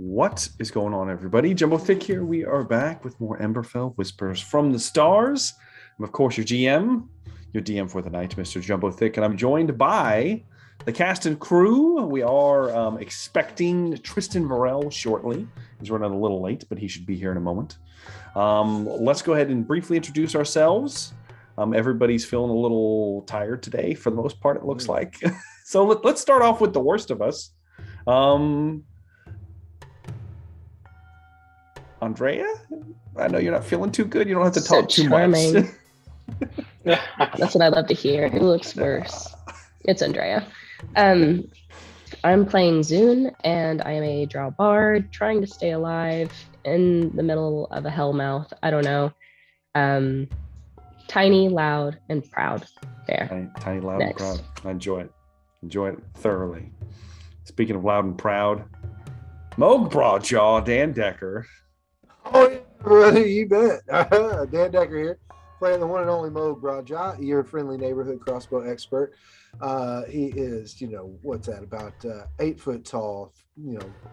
What is going on, everybody? Jumbo Thick here. We are back with more Emberfell Whispers from the Stars. I'm, of course, your DM for the night, Mr. Jumbo Thick, and I'm joined by the cast and crew. We are expecting Tristan Varel shortly. He's running a little late, but he should be here in a moment. Let's go ahead and briefly introduce ourselves. Everybody's feeling a little tired today, for the most part, it looks like. So let's start off with the worst of us. Andrea, I know you're not feeling too good. You don't have to talk too much. That's what I love to hear. Who looks worse? It's Andrea. I'm playing Zune, and I am a drow bard trying to stay alive in the middle of a hellmouth. I don't know. Tiny, loud, and proud. There. Tiny, loud, Next. and proud. I enjoy it. Enjoy it thoroughly. Speaking of loud and proud, Moog Broadjaw, Dan Decker. Oh, yeah, brother, you bet. Dan Decker here, playing the one and only Moog Broadjaw, your friendly neighborhood crossbow expert. He is, what's that, about 8 foot tall,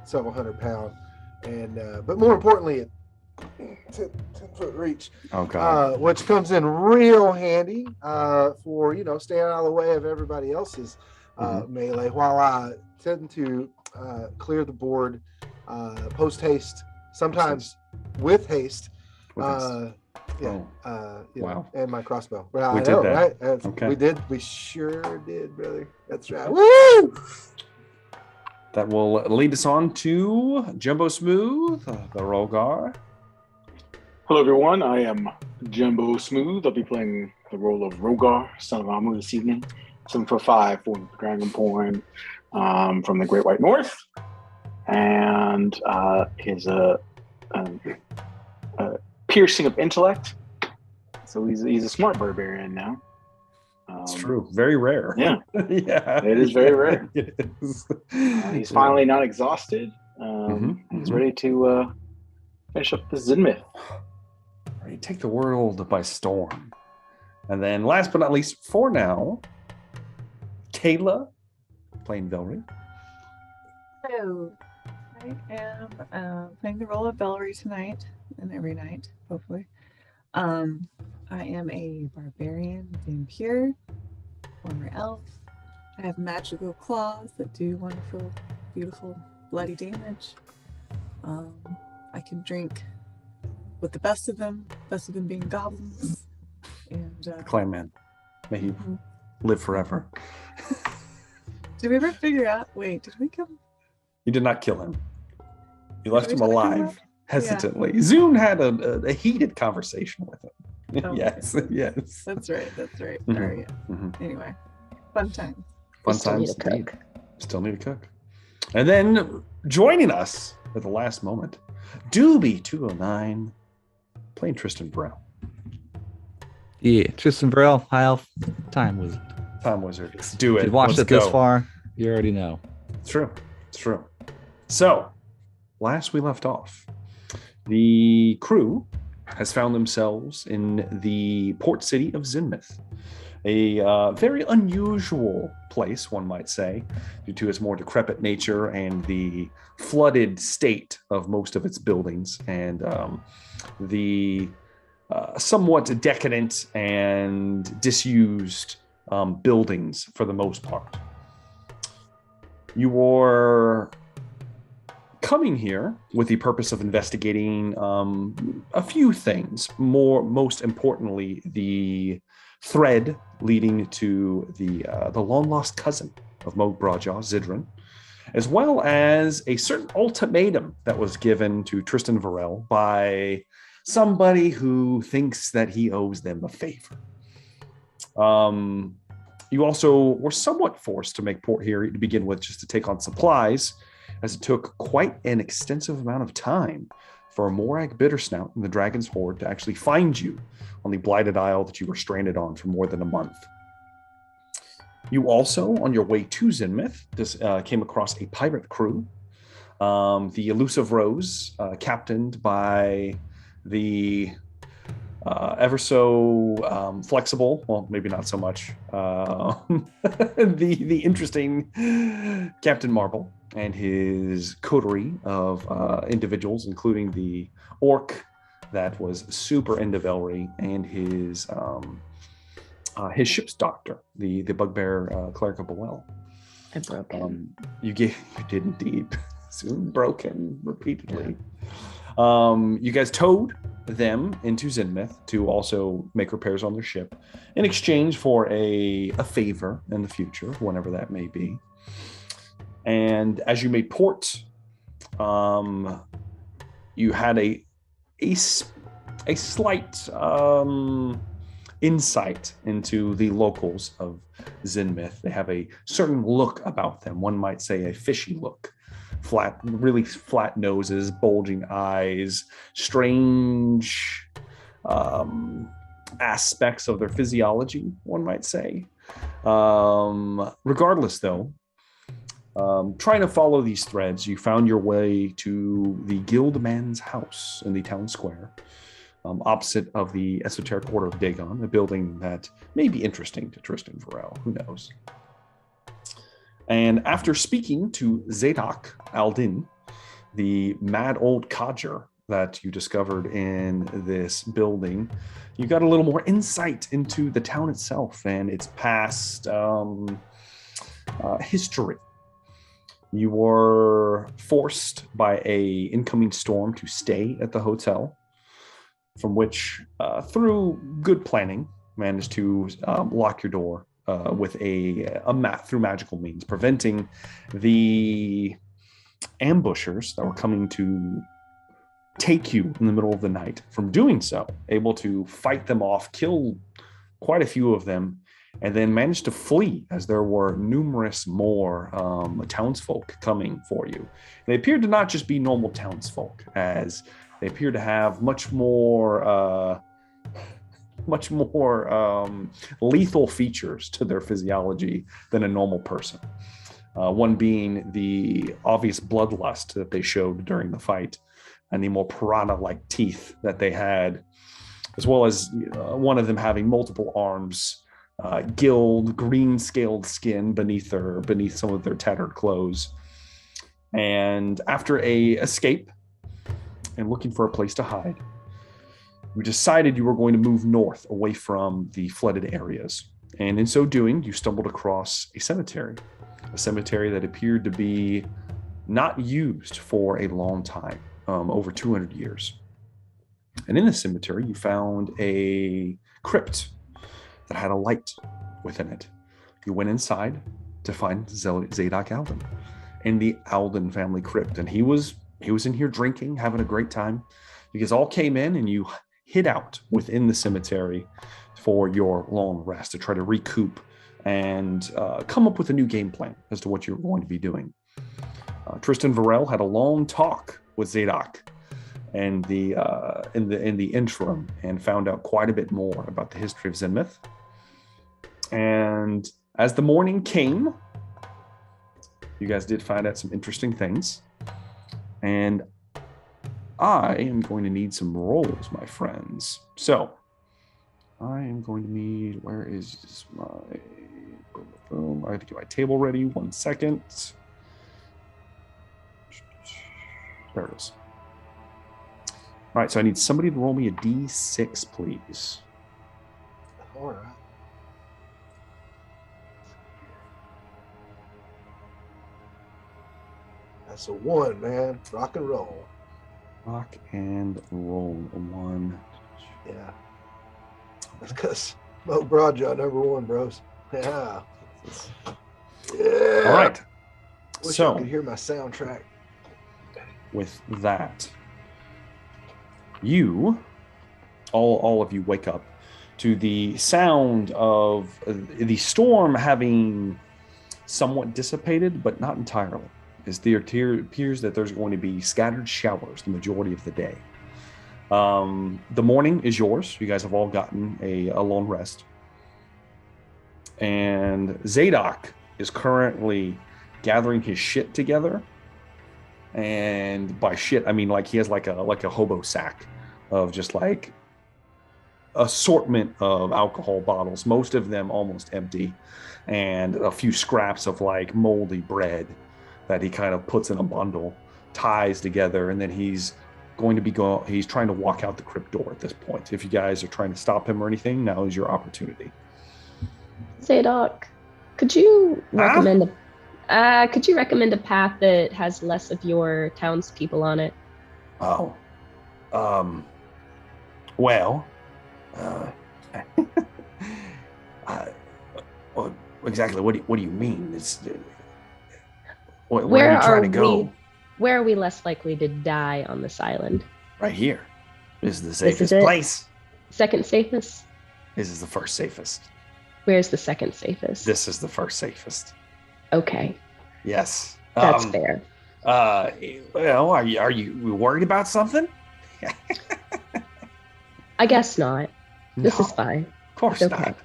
several hundred pound, and but more importantly, 10-foot reach. Oh, God. Which comes in real handy for, staying out of the way of everybody else's melee, while I tend to clear the board post haste, sometimes with haste. Wow. And my crossbow. Well, We did that. Right? Okay. We sure did, brother. That's right. Woo! That will lead us on to Jumbo Smooth, the Rogar. Hello, everyone. I am Jumbo Smooth. I'll be playing the role of Rogar, son of Amu, this evening. 7'5" for Dragonborn from the Great White North, and he's a piercing of intellect. So he's a smart barbarian now. It's true. Very rare. Yeah. Yeah. It is very rare. It is. He's finally not exhausted. He's ready to finish up the Zenmith. Ready to take the world by storm. And then last but not least, for now, Kayla, playing Velree. Hello. I am playing the role of Velree tonight and every night, hopefully. I am a barbarian, vampire, former elf. I have magical claws that do wonderful, beautiful, bloody damage. I can drink with the best of them being goblins. And Clan man. May he live forever. Did we ever figure out? Wait, did we come? You did not kill him. You left we him talk about alive, that? hesitantly. Zune had a heated conversation with him. Oh, Yes. That's right. Mhm. Sorry. Mhm. Anyway, fun times. Fun Still need times. to indeed. cook. Still need to cook. And then joining us at the last moment, Doobie 209, playing Tristan Brown. Yeah, Tristan Varel, High Elf, Time Wizard. Time Wizard. Let's do If it. you've watched Let's it this go. far, you already know. It's true. It's true. So, last we left off, the crew has found themselves in the port city of Zenmith, a very unusual place, one might say, due to its more decrepit nature and the flooded state of most of its buildings, and the somewhat decadent and disused buildings for the most part. You were coming here with the purpose of investigating a few things. Most importantly, the thread leading to the long lost cousin of Moog Broadjaw, Zidran, as well as a certain ultimatum that was given to Tristan Varel by somebody who thinks that he owes them a favor. You also were somewhat forced to make port here to begin with, just to take on supplies, as it took quite an extensive amount of time for Morag Bittersnout and the Dragon's Horde to actually find you on the Blighted Isle that you were stranded on for more than a month. You also, on your way to Zenmith, came across a pirate crew, the Elusive Rose, captained by the ever so flexible, well, maybe not so much, the interesting Captain Marble, and his coterie of individuals, including the orc that was super into Velree, and his ship's doctor, the bugbear cleric of Boel. I broke him. You did indeed. Soon broken repeatedly. You guys towed them into Zinmith to also make repairs on their ship in exchange for a favor in the future, whenever that may be. And as you made port, you had a slight insight into the locals of Zinmith. They have a certain look about them. One might say a fishy look. Really flat noses, bulging eyes, strange aspects of their physiology, one might say. Regardless, though, trying to follow these threads, you found your way to the Guildman's house in the town square, opposite of the Esoteric Order of Dagon, a building that may be interesting to Tristan Varel, who knows. And after speaking to Zadok Aldin, the mad old codger that you discovered in this building, you got a little more insight into the town itself and its past history. You were forced by an incoming storm to stay at the hotel, from which, through good planning, managed to lock your door with through magical means, preventing the ambushers that were coming to take you in the middle of the night from doing so, able to fight them off, kill quite a few of them, and then managed to flee as there were numerous more townsfolk coming for you. They appeared to not just be normal townsfolk, as they appeared to have much more lethal features to their physiology than a normal person. One being the obvious bloodlust that they showed during the fight, and the more piranha-like teeth that they had, as well as one of them having multiple arms, gilled, green-scaled skin beneath some of their tattered clothes. And after a escape and looking for a place to hide, you decided you were going to move north away from the flooded areas. And in so doing, you stumbled across a cemetery that appeared to be not used for a long time, over 200 years. And in the cemetery, you found a crypt that had a light within it. You went inside to find Zadok Alden in the Alden family crypt. And he was in here drinking, having a great time. You guys all came in and you hid out within the cemetery for your long rest to try to recoup and come up with a new game plan as to what you're going to be doing. Tristan Varel had a long talk with Zadok and in the interim, and found out quite a bit more about the history of Zinmith. And as the morning came, you guys did find out some interesting things. And I am going to need some rolls, my friends. So I am going to need, where is my, boom. I have to get my table ready. 1 second. There it is. All right, so I need somebody to roll me a D6, please. All right. That's a 1, man. Rock and roll. Rock and roll. A 1. Yeah. That's because Mo Broadjaw #1, bros. Yeah. Yeah. All right. Wish So I could hear my soundtrack. with that, you, all of you, wake up to the sound of the storm having somewhat dissipated, but not entirely. As there appears that there's going to be scattered showers the majority of the day. The morning is yours. You guys have all gotten a long rest. And Zadok is currently gathering his shit together. And by shit, I mean like he has like a hobo sack of just like assortment of alcohol bottles, most of them almost empty, and a few scraps of like moldy bread that he kind of puts in a bundle, ties together, and then he's trying to walk out the crypt door at this point. If you guys are trying to stop him or anything, now is your opportunity. Zadok, could you recommend a path that has less of your townspeople on it? Oh, well, well, exactly. What do you mean? Where are you trying to go? Where are we less likely to die on this island? Right here. This is the safest place. Second safest? This is the first safest. Where's the second safest? This is the first safest. Okay. Yes. That's fair. Well, are you worried about something? I guess not. This No, is fine. Of course It's okay. not.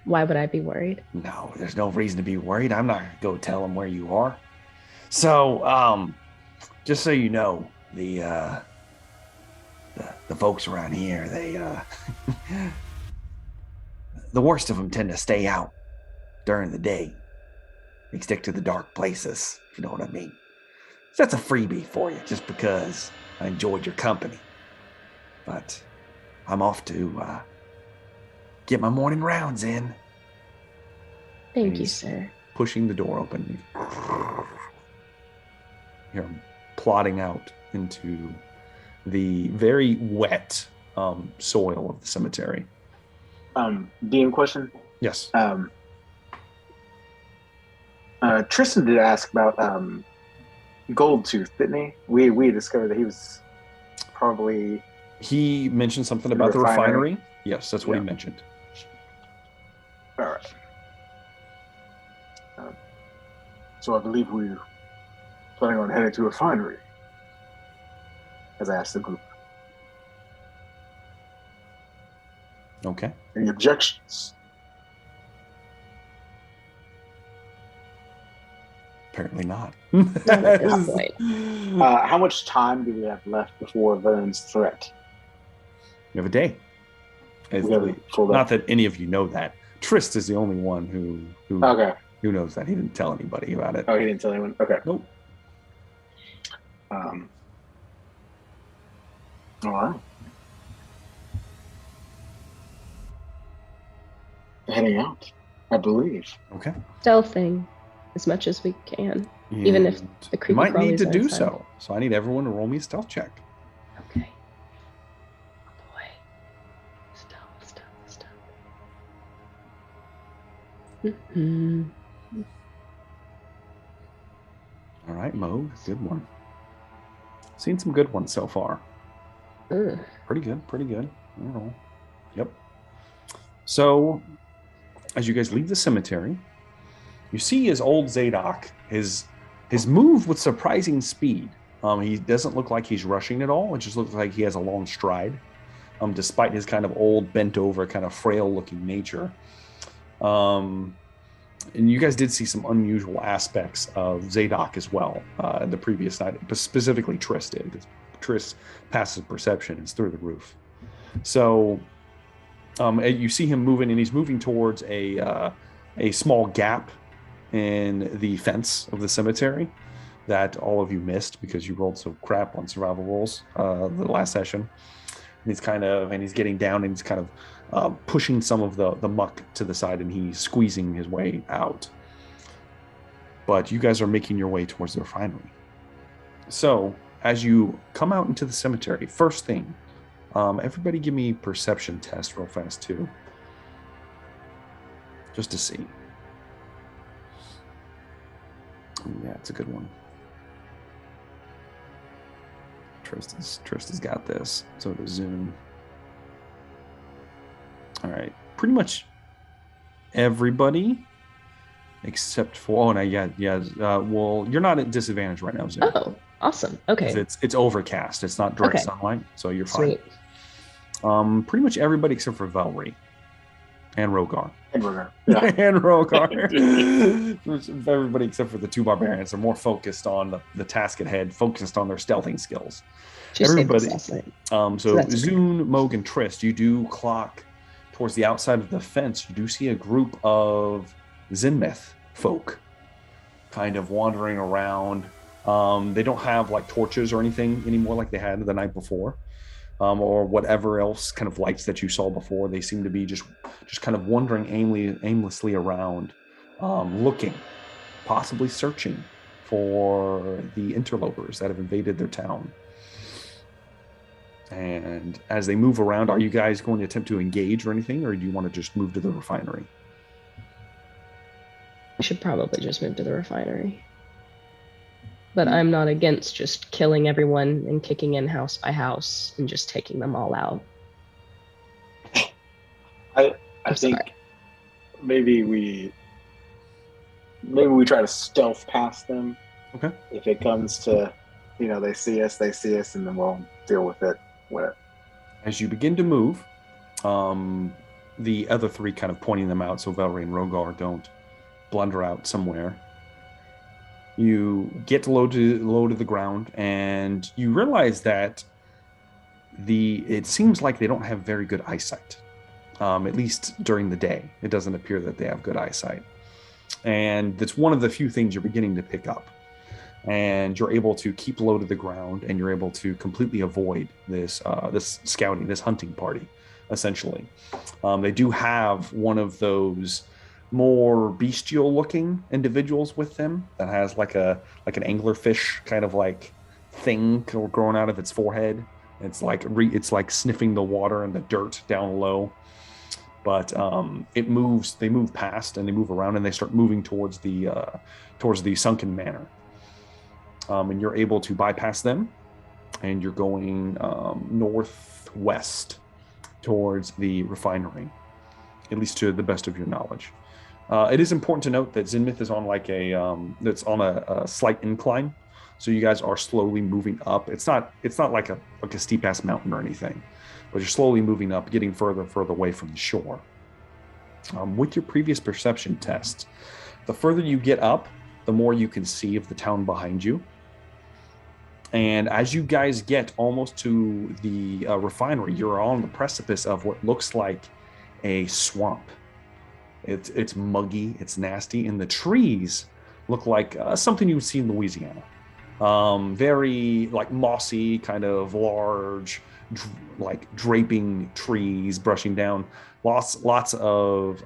Why would I be worried? No, there's no reason to be worried. I'm not gonna go tell them where you are. So, just so you know, the folks around here, they the worst of them tend to stay out during the day. They stick to the dark places, if you know what I mean. So that's a freebie for you, just because I enjoyed your company. But I'm off to get my morning rounds in. Thank you, He's sir. pushing the door open. You're plodding out into the very wet soil of the cemetery. DM question. Yes. Tristan did ask about Goldtooth, didn't he? We discovered that he was probably... He mentioned something about the refinery. Yes, that's what he mentioned. All right. So I believe we're planning on heading to a refinery, as I asked the group. Okay. Any objections? Apparently not. Not at this point. How much time do we have left before Vern's threat? You have a day. We have a full day. Not that any of you know that. Trist is the only one who Okay. who knows that. He didn't tell anybody about it. Oh, he didn't tell anyone? Okay. Nope. All right. Heading out, I believe. Okay. Stealthing as much as we can. Even if And the you creepy might need crawlies to are do inside. so. So I need everyone to roll me a stealth check. Okay. Oh boy. Stealth. Mm-hmm. All right, Mo, good one. Seen some good ones so far. Ugh. Pretty good. I don't know. Yep. So, as you guys leave the cemetery, you see his old Zadok. His move with surprising speed. He doesn't look like he's rushing at all. It just looks like he has a long stride, despite his kind of old, bent over, kind of frail-looking nature. And you guys did see some unusual aspects of Zadok as well the previous night, but specifically Trist did. Because Trist's passive perception is through the roof. So you see him moving, and he's moving towards a small gap in the fence of the cemetery that all of you missed because you rolled so crap on survival rolls the last session. And he's getting down, and he's kind of pushing some of the muck to the side, and he's squeezing his way out. But you guys are making your way towards the refinery. So as you come out into the cemetery, first thing, everybody give me a perception test real fast too, just to see. Yeah, it's a good one. Trista's got this. So does Zune. All right, pretty much everybody except for well, you're not at disadvantage right now, Zune. Oh, awesome. Okay. It's overcast. It's not direct Okay. sunlight, so you're fine. Sweet. Pretty much everybody except for Velree and Rogar. Yeah. And Rogar. Everybody except for the two barbarians are more focused on the task at hand, focused on their stealthing skills. She saved Everybody. us last night. So that's okay. Zune, Moog, and Trist, you do clock towards the outside of the fence. You do see a group of Zenmith folk kind of wandering around. They don't have like torches or anything anymore like they had the night before, or whatever else kind of lights that you saw before. They seem to be just kind of wandering aimlessly around, looking, possibly searching for the interlopers that have invaded their town. And as they move around, are you guys going to attempt to engage or anything, or do you want to just move to the refinery? I should probably just move to the refinery. But I'm not against just killing everyone and kicking in house by house and just taking them all out. I think maybe we try to stealth past them. Okay. If it comes to, they see us, and then we'll deal with it. As you begin to move, the other three kind of pointing them out so Velree and Rogar don't blunder out somewhere. You get low to the ground, and you realize that it seems like they don't have very good eyesight, at least during the day. It doesn't appear that they have good eyesight, and that's one of the few things you're beginning to pick up. And you're able to keep low to the ground, and you're able to completely avoid this scouting, this hunting party, essentially. They do have one of those more bestial looking individuals with them that has like an anglerfish kind of like thing growing out of its forehead. It's like sniffing the water and the dirt down low. But they move past, and they move around, and they start moving towards the sunken manor. And you're able to bypass them, and you're going northwest towards the refinery, at least to the best of your knowledge. It is important to note that Zinmith is on that's on a slight incline, so you guys are slowly moving up. It's not like a steep ass mountain or anything, but you're slowly moving up, getting further and further away from the shore. With your previous perception test, the further you get up, the more you can see of the town behind you. And as you guys get almost to the refinery, you're on the precipice of what looks like a swamp. It's muggy, it's nasty, and the trees look like something you would see in Louisiana. Very like mossy, kind of large, like draping trees brushing down. Lots of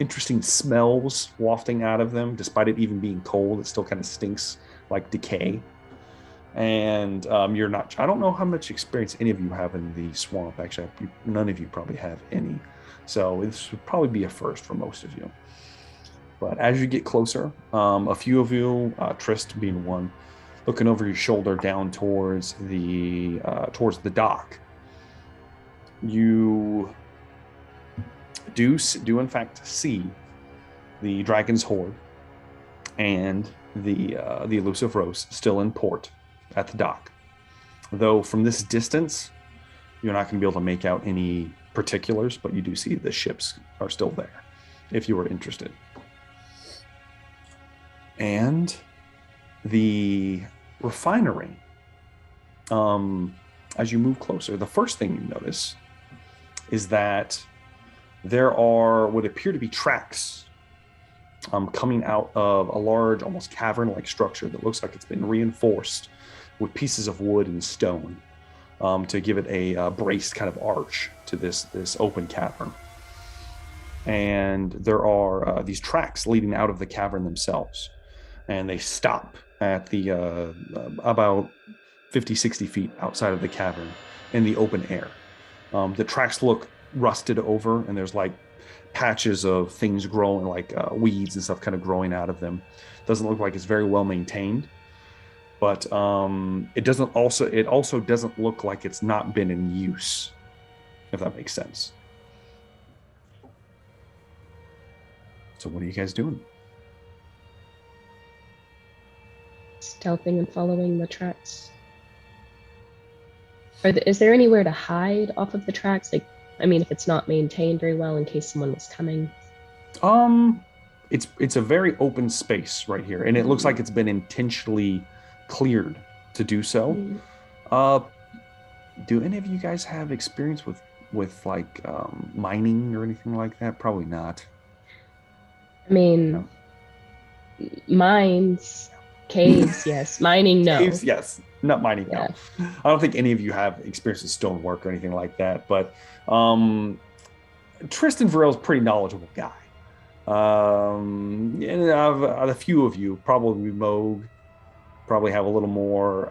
interesting smells wafting out of them. Despite it even being cold, it still kind of stinks like decay. And I don't know how much experience any of you have in the swamp. Actually, none of you probably have any. So this would probably be a first for most of you. But as you get closer, a few of you, Trist being one, looking over your shoulder down towards the dock, you do in fact see the Dragon's Hoard and the Elusive Rose still in port at the dock. Though from this distance, you're not going to be able to make out any particulars, but you do see the ships are still there, if you were interested. And the refinery, as you move closer, the first thing you notice is that there are what appear to be tracks coming out of a large, almost cavern-like structure that looks like it's been reinforced with pieces of wood and stone to give it a braced kind of arch to this open cavern. And there are these tracks leading out of the cavern themselves, and they stop at the about 50, 60 feet outside of the cavern in the open air. The tracks look rusted over, and there's like patches of things growing, like weeds and stuff kind of growing out of them. Doesn't look like it's very well maintained, but it also doesn't look like it's not been in use, if that makes sense. So what are you guys doing? Stealthing and following the tracks. Is there anywhere to hide off of the tracks? Like, I mean, if it's not maintained very well in case someone was coming. It's a very open space right here, and it looks like it's been intentionally cleared to do so. Do any of you guys have experience with like mining or anything like that? Probably not. I mean, Mines, caves, yes. Mining, no. Caves, yes. Not mining, Yeah. no. I don't think any of you have experience with stonework or anything like that, but Tristan Varel's a pretty knowledgeable guy. And a few of you, probably Moog, probably have a little more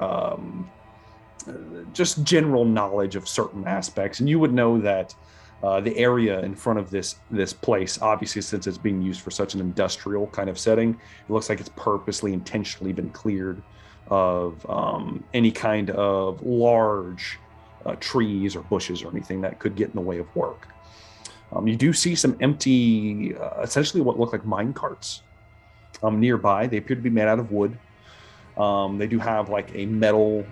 just general knowledge of certain aspects, and you would know that the area in front of this place, obviously, since it's being used for such an industrial kind of setting, it looks like it's purposely, intentionally been cleared of any kind of large trees or bushes or anything that could get in the way of work. You do see some empty, essentially what look like mine carts nearby. They appear to be made out of wood. They do have like a metal,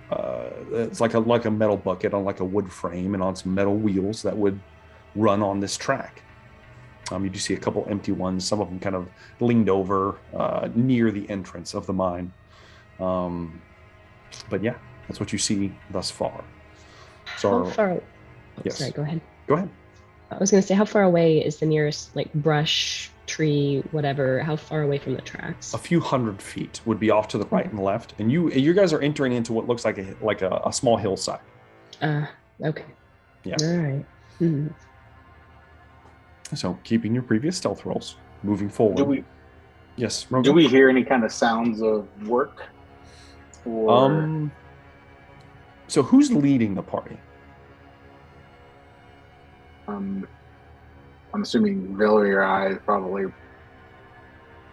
it's like a metal bucket on like a wood frame and on some metal wheels that would run on this track. You do see a couple empty ones, some of them kind of leaned over near the entrance of the mine. But yeah, that's what you see thus far. So, How far? yes. Sorry, go ahead. Go ahead. I was going to say, how far away is the nearest like brush, tree, whatever? How far away from the tracks? A few 100 feet would be off to the right and left, and you guys are entering into what looks like a small hillside. Okay. Yeah. All right. Mm-hmm. So keeping your previous stealth rolls, moving forward. Yes. Rogan? Do we hear any kind of sounds of work? Or So who's leading the party? I'm assuming Velree or I is probably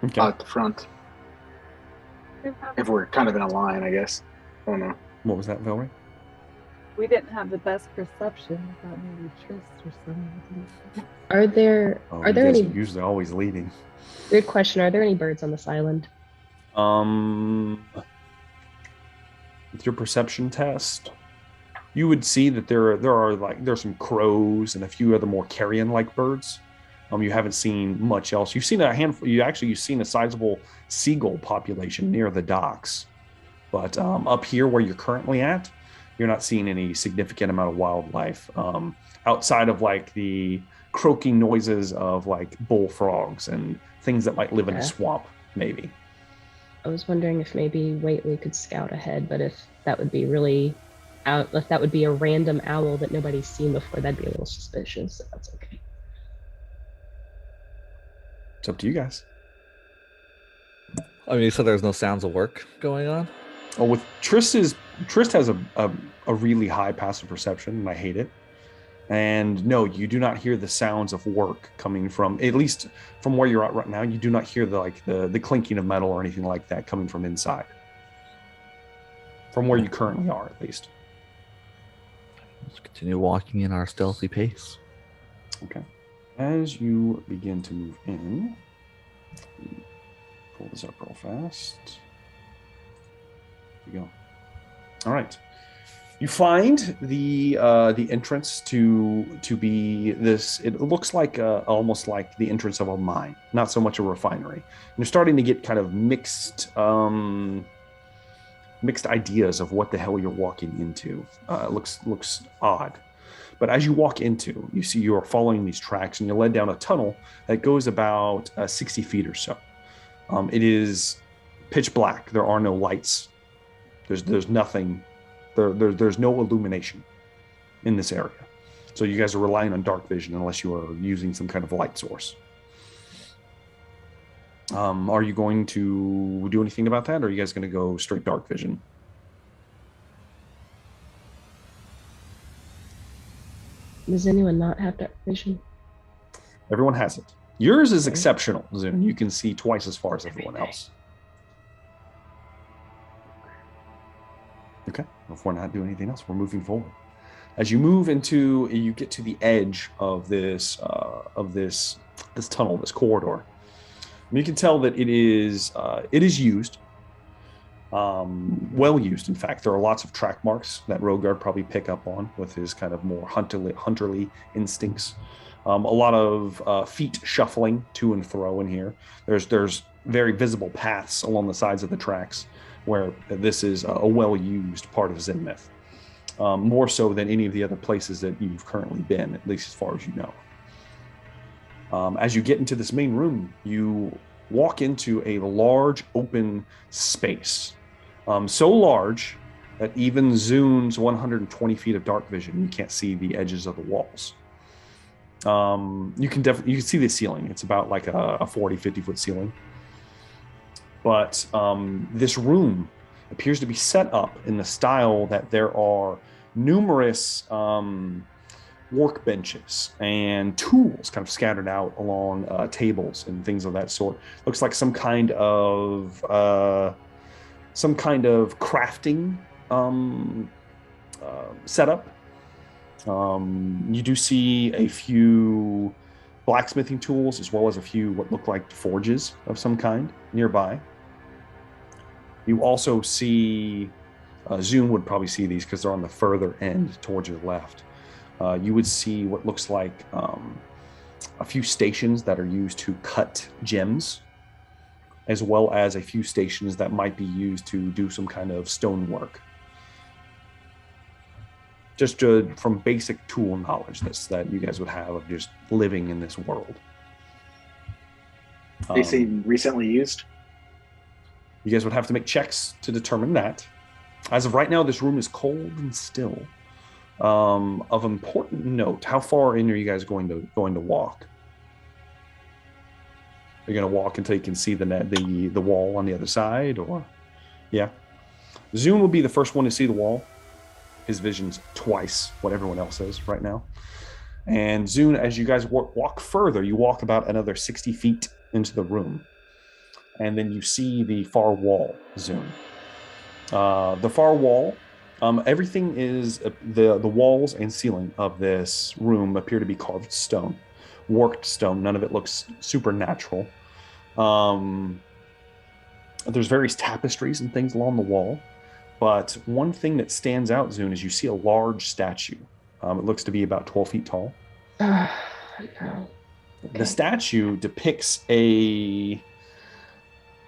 at the front. If we're kind of in a line, I guess. I don't know. What was that, Velree? We didn't have the best perception. I thought maybe Trist or something. Are there any? Usually always leading. Good question. Are there any birds on this island? With your perception test, you would see that there's some crows and a few other more carrion-like birds. You haven't seen much else. You've seen a handful. You've seen a sizable seagull population near the docks, but up here where you're currently at, you're not seeing any significant amount of wildlife outside of like the croaking noises of like bullfrogs and things that might live in a swamp, maybe. I was wondering if maybe Waitley could scout ahead, but if that would be really if that would be a random owl that nobody's seen before, that'd be a little suspicious. So that's okay. It's up to you guys. I mean, you said there's no sounds of work going on? Oh, with Trist has a really high passive perception, and I hate it. And no, you do not hear the sounds of work coming from, at least from where you're at right now. You do not hear the clinking of metal or anything like that coming from inside. From where you currently are, at least. Let's continue walking in our stealthy pace. Okay. As you begin to move in, pull this up real fast. Here we go. All right. You find the entrance to be this. It looks like almost like the entrance of a mine, not so much a refinery. And you're starting to get kind of mixed ideas of what the hell you're walking into. It looks odd. But as you walk into, you see you are following these tracks, and you're led down a tunnel that goes about 60 feet or so. It is pitch black. There are no lights. There's nothing. There's no illumination in this area. So you guys are relying on dark vision unless you are using some kind of light source. Are you going to do anything about that, or are you guys going to go straight dark vision? Does anyone not have dark vision? Everyone has it. Yours is exceptional, Zune. You can see twice as far as everyone else. Okay. Well, if we're not doing anything else, we're moving forward. As you you get to the edge of this tunnel, this corridor. You can tell that it is used, well used. In fact, there are lots of track marks that Rogard probably pick up on with his kind of more hunterly instincts. A lot of feet shuffling to and fro in here. There's very visible paths along the sides of the tracks where this is a well-used part of Zenmith, more so than any of the other places that you've currently been, at least as far as you know. As you get into this main room, you walk into a large open space. So large that even Zune's 120 feet of dark vision, you can't see the edges of the walls. You can see the ceiling. It's about like a 40, 50 foot ceiling. But this room appears to be set up in the style that there are numerous workbenches and tools kind of scattered out along tables and things of that sort. Looks like some kind of crafting setup. You do see a few blacksmithing tools as well as a few what look like forges of some kind nearby. You also see, Zoom would probably see these because they're on the further end towards your left. You would see what looks like a few stations that are used to cut gems, as well as a few stations that might be used to do some kind of stonework. Just from basic tool knowledge that you guys would have of just living in this world. They seem recently used. You guys would have to make checks to determine that. As of right now, this room is cold and still. Of important note, how far in are you guys going to walk? Are you going to walk until you can see the wall on the other side, or? Yeah. Zoom will be the first one to see the wall. His vision's twice what everyone else is right now. And Zune, as you guys walk further, you walk about another 60 feet into the room. And then you see the far wall, Zune. The far wall, everything is, the walls and ceiling of this room appear to be carved stone, worked stone. None of it looks supernatural. There's various tapestries and things along the wall. But one thing that stands out, Zune, is you see a large statue. It looks to be about 12 feet tall. No. Okay. The statue depicts a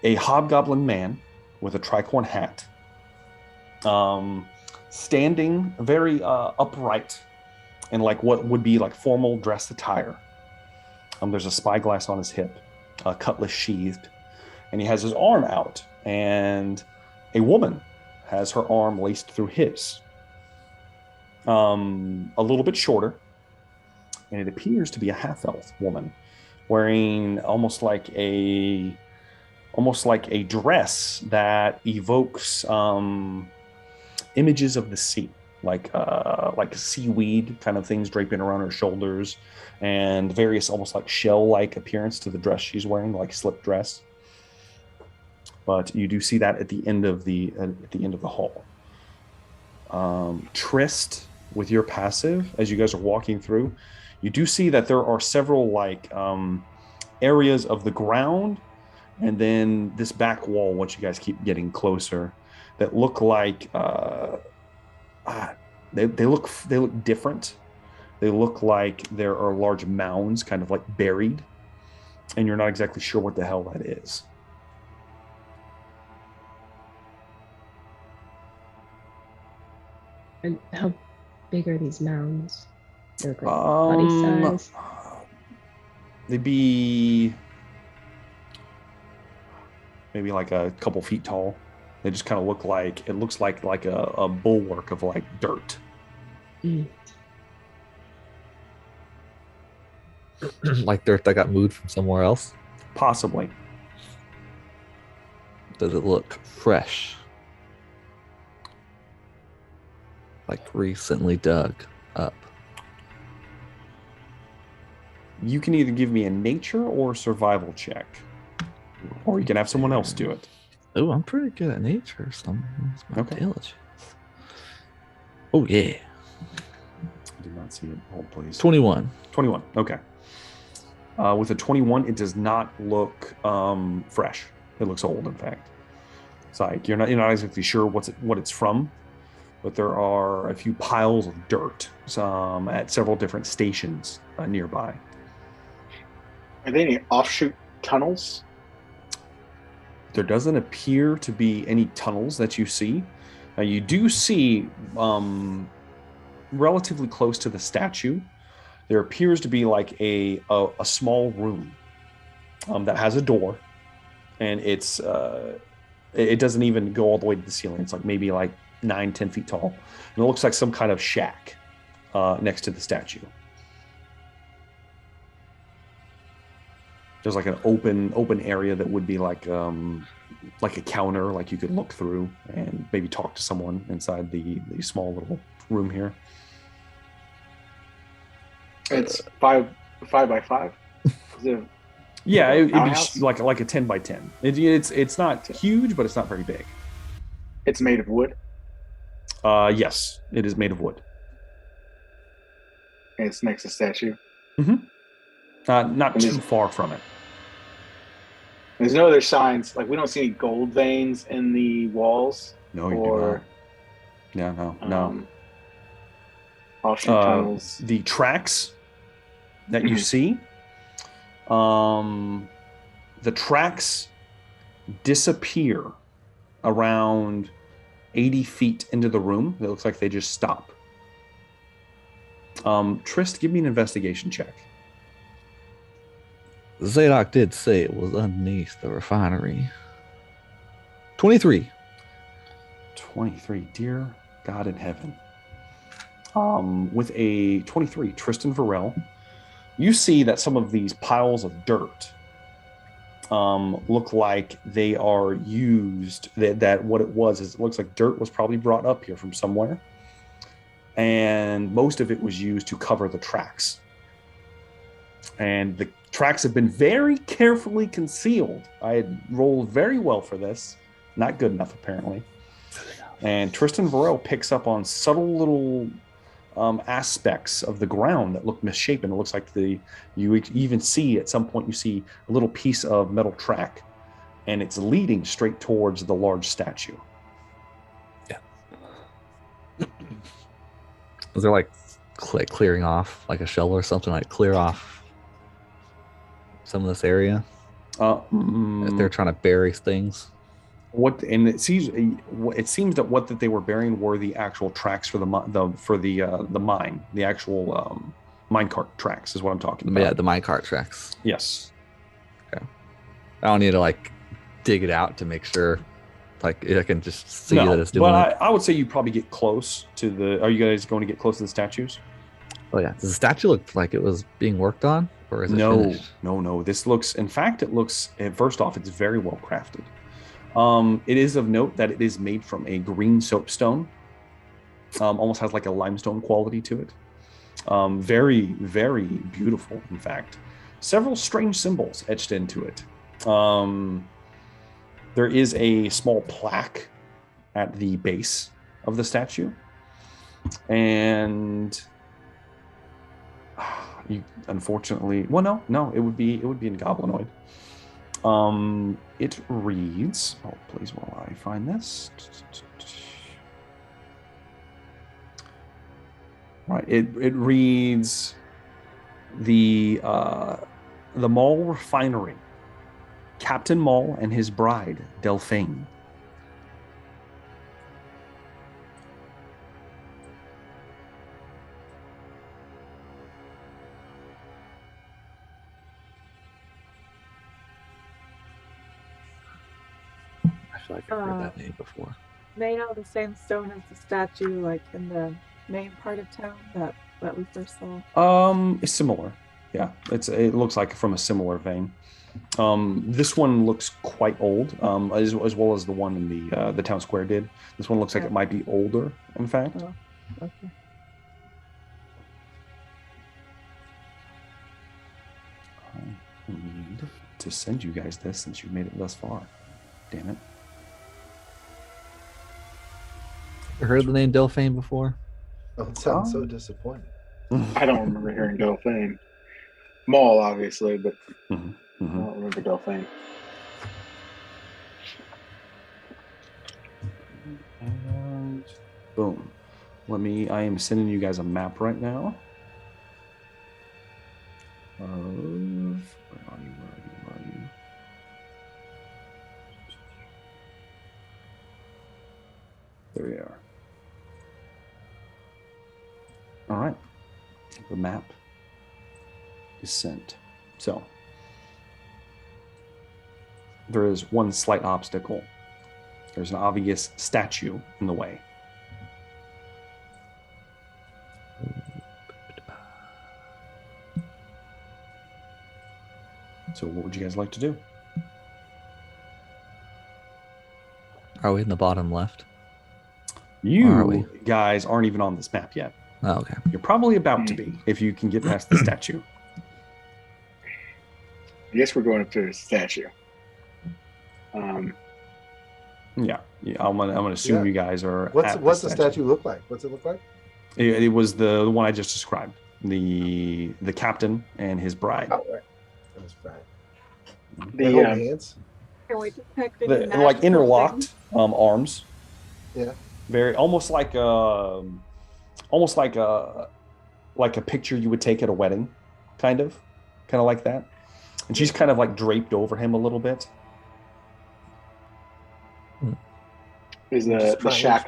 hobgoblin man with a tricorn hat, standing very upright in like what would be like formal dress attire. There's a spyglass on his hip, a cutlass sheathed, and he has his arm out, and a woman has her arm laced through his. A little bit shorter, and it appears to be a half-elf woman wearing almost like a dress that evokes images of the sea, like seaweed kind of things draping around her shoulders, and various almost like shell-like appearance to the dress she's wearing, like slip dress. But you do see that at the end of the hall. Trist, with your passive, as you guys are walking through, you do see that there are several like areas of the ground, and then this back wall. Once you guys keep getting closer, that look like they look different. They look like there are large mounds, kind of like buried, and you're not exactly sure what the hell that is. And how big are these mounds? They're like body size. They'd be maybe like a couple feet tall. They just kind of look like, it looks like a bulwark of like dirt. Like dirt that got moved from somewhere else? Possibly. Does it look fresh? Like recently dug up? You can either give me a nature or survival check, or you can have someone else do it. Oh, I'm pretty good at nature. So that's my Okay. intelligence. Oh yeah. I did not see it. Hold, please. 21. 21. Okay. With a 21, it does not look fresh. It looks old, in fact. It's like you're not exactly sure what it's from, but there are a few piles of dirt at several different stations nearby. Are there any offshoot tunnels? There doesn't appear to be any tunnels that you see. You do see, relatively close to the statue, there appears to be like a small room that has a door and it doesn't even go all the way to the ceiling. It's like maybe like 9-10 feet tall, and it looks like some kind of shack next to the statue. There's like an open area that would be like a counter, like you could look through and maybe talk to someone inside the small little room here. It's 5x5. Yeah, it'd be Outhouse? like a 10 by 10. It's not huge, but it's not very big. It's made of wood. Yes, it is made of wood. And it's next to statue. Not And too far from it. There's no other signs. Like, we don't see any gold veins in the walls. No, you or, do not. Yeah, no. Offshoot tunnels. The tracks that you see, the tracks disappear around 80 feet into the room. It looks like they just stop. Trist, give me an investigation check. Zadok did say it was underneath the refinery. 23. 23. Dear God in heaven. With a 23, Tristan Varel, you see that some of these piles of dirt look like they are used, that what it was is it looks like dirt was probably brought up here from somewhere, and most of it was used to cover the tracks. And the tracks have been very carefully concealed. I had rolled very well for this. Not good enough, apparently. And Tristan Varel picks up on subtle little aspects of the ground that look misshapen. It looks like you even see at some point, you see a little piece of metal track, and it's leading straight towards the large statue. Yeah. Is there like clearing off, like a shell or something, like clear off some of this area? If they're trying to bury things. It seems that what they were burying were the actual tracks for the mine, the actual minecart tracks is what I'm talking about. Yeah, the minecart tracks. Yes. Okay. I don't need to like dig it out to make sure, like I can just see that it's doing it. I would say you probably get close to the. Are you guys going to get close to the statues? Oh yeah. Does the statue look like it was being worked on, or is it finished? No. This looks. In fact, it looks. First off, it's very well crafted. It is of note that it is made from a green soapstone. Almost has like a limestone quality to it. Very, very beautiful, in fact. Several strange symbols etched into it. There is a small plaque at the base of the statue. And you unfortunately, well, no, it would be in Goblinoid. It reads, oh, please, while I find this. Right, it reads the Maul Refinery, Captain Maul and his bride, Delphine. I feel like I've heard that name before. Made out of the same stone as the statue, like in the main part of town that we first saw. It's similar. Yeah, it looks like from a similar vein. This one looks quite old, as well as the one in the town square did. This one looks like it might be older, in fact. Oh, okay. I need to send you guys this since you've made it thus far. Damn it. You heard the name Delphine before? Oh, it sounds so disappointing. I don't remember hearing Delphine. Maul, obviously, but Mhm, I mhm. don't remember Delphine. And boom. I am sending you guys a map right now. Where are you? There we are. All right. The map is sent. So there is one slight obstacle. There's an obvious statue in the way. So what would you guys like to do? Are we in the bottom left? You guys aren't even on this map yet. Oh, okay. You're probably about to be if you can get past the statue. I guess we're going up to the statue. Yeah, I'm gonna assume you guys are. What's the statue look like? What's it look like? It was the one I just described. The captain and his bride. Oh, right. His bride. The hands. Can we detect any The, like interlocked arms. Yeah. Very almost like a picture you would take at a wedding, kind of like that. And she's kind of like draped over him a little bit. Is the shack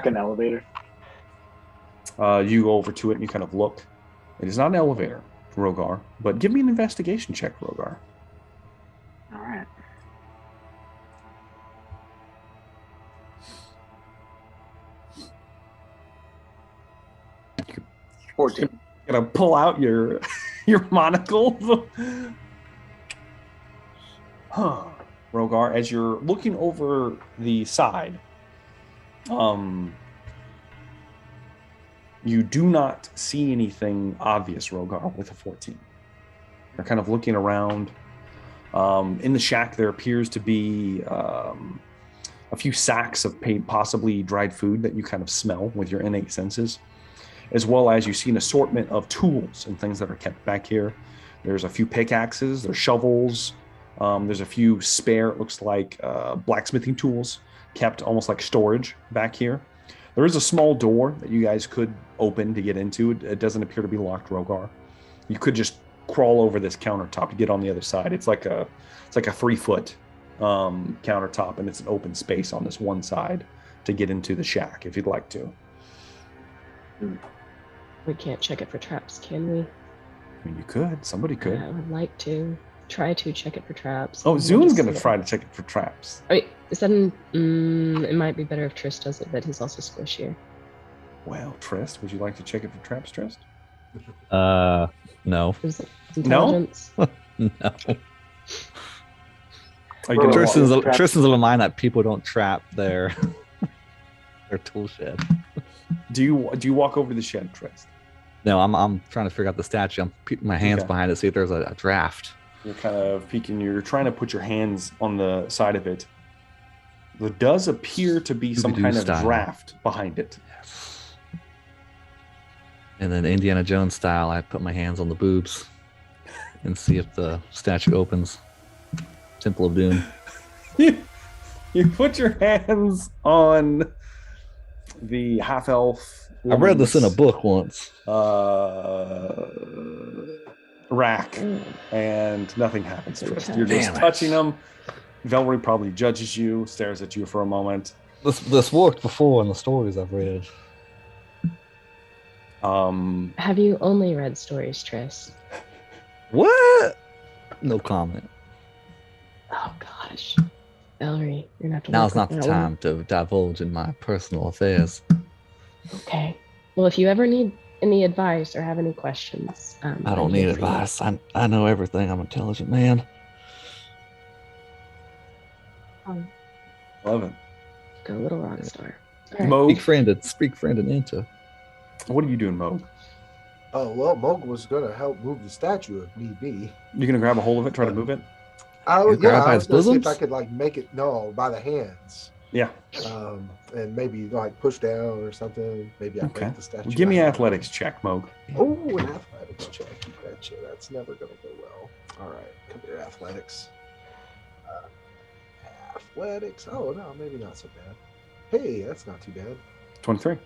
an elevator? You go over to it and you kind of look. It is not an elevator, Rogar, but give me an investigation check, Rogar. All right. 14. Gonna pull out your monocle. Huh. Rogar, as you're looking over the side, you do not see anything obvious, Rogar, with a 14. You're kind of looking around. In the shack, there appears to be a few sacks of possibly dried food that you kind of smell with your innate senses, as well as you see an assortment of tools and things that are kept back here. There's a few pickaxes, there's shovels, there's a few spare, it looks like blacksmithing tools kept almost like storage back here. There is a small door that you guys could open to get into. It doesn't appear to be locked, Rogar. You could just crawl over this countertop to get on the other side. It's like a 3-foot countertop, and it's an open space on this one side to get into the shack if you'd like to. We can't check it for traps, can we? I mean, you could. Somebody could. I would like to try to check it for traps. Oh, Zune's going to try to check it for traps. Wait, is that it might be better if Trist does it, but he's also squishier. Well, Trist, would you like to check it for traps, Trist? No. Is it intelligence? No. Tristan's Tristan's of the mind that people don't trap their tool shed. Do you walk over to the shed, Trist? No, I'm trying to figure out the statue. I'm peeking my hands behind it, see if there's a draft. You're kind of peeking. You're trying to put your hands on the side of it. There does appear to be some kind of draft behind it. Yes. And then Indiana Jones style, I put my hands on the boobs and see if the statue opens. Temple of Doom. You put your hands on the half-elf. I read this in a book once. Rack, and nothing happens. Trist. You're just touching them. Velree probably judges you, stares at you for a moment. This worked before in the stories I've read. Have you only read stories, Trist? What? No comment. Oh gosh, Velree, you're not. Now's not the time to divulge in my personal affairs. Okay. Well, if you ever need any advice or have any questions, I don't need advice. I know everything. I'm an intelligent man. Love it. Go little rock star. Moog. Speak friend and enter. What are you doing, Moog? Oh, well, Moog was going to help move the statue if need be. You're going to grab a hold of it, try to move it? I was going to see if I could make it, by the hands. Yeah. And maybe push down or something. Maybe I break the statue. Give me an athletics check, Moog. Oh, an athletics check. You betcha. That's never going to go well. All right. Come here, athletics. Athletics. Oh, no, maybe not so bad. Hey, that's not too bad. 23.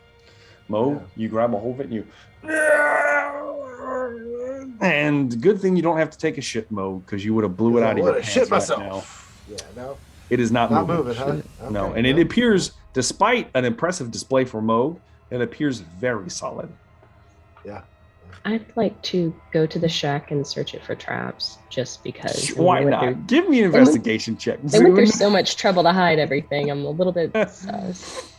Moog, you grab a hold of it and you... And good thing you don't have to take a shit, Moog, because you would have blew it out of your pants shit myself. Right now. Yeah, no. It is not moving, huh? Okay, no, and it appears, despite an impressive display for Moog, it appears very solid. Yeah. I'd like to go to the shack and search it for traps, just because. Why not? Give me an investigation check. They went through so much trouble to hide everything. I'm a little bit sus.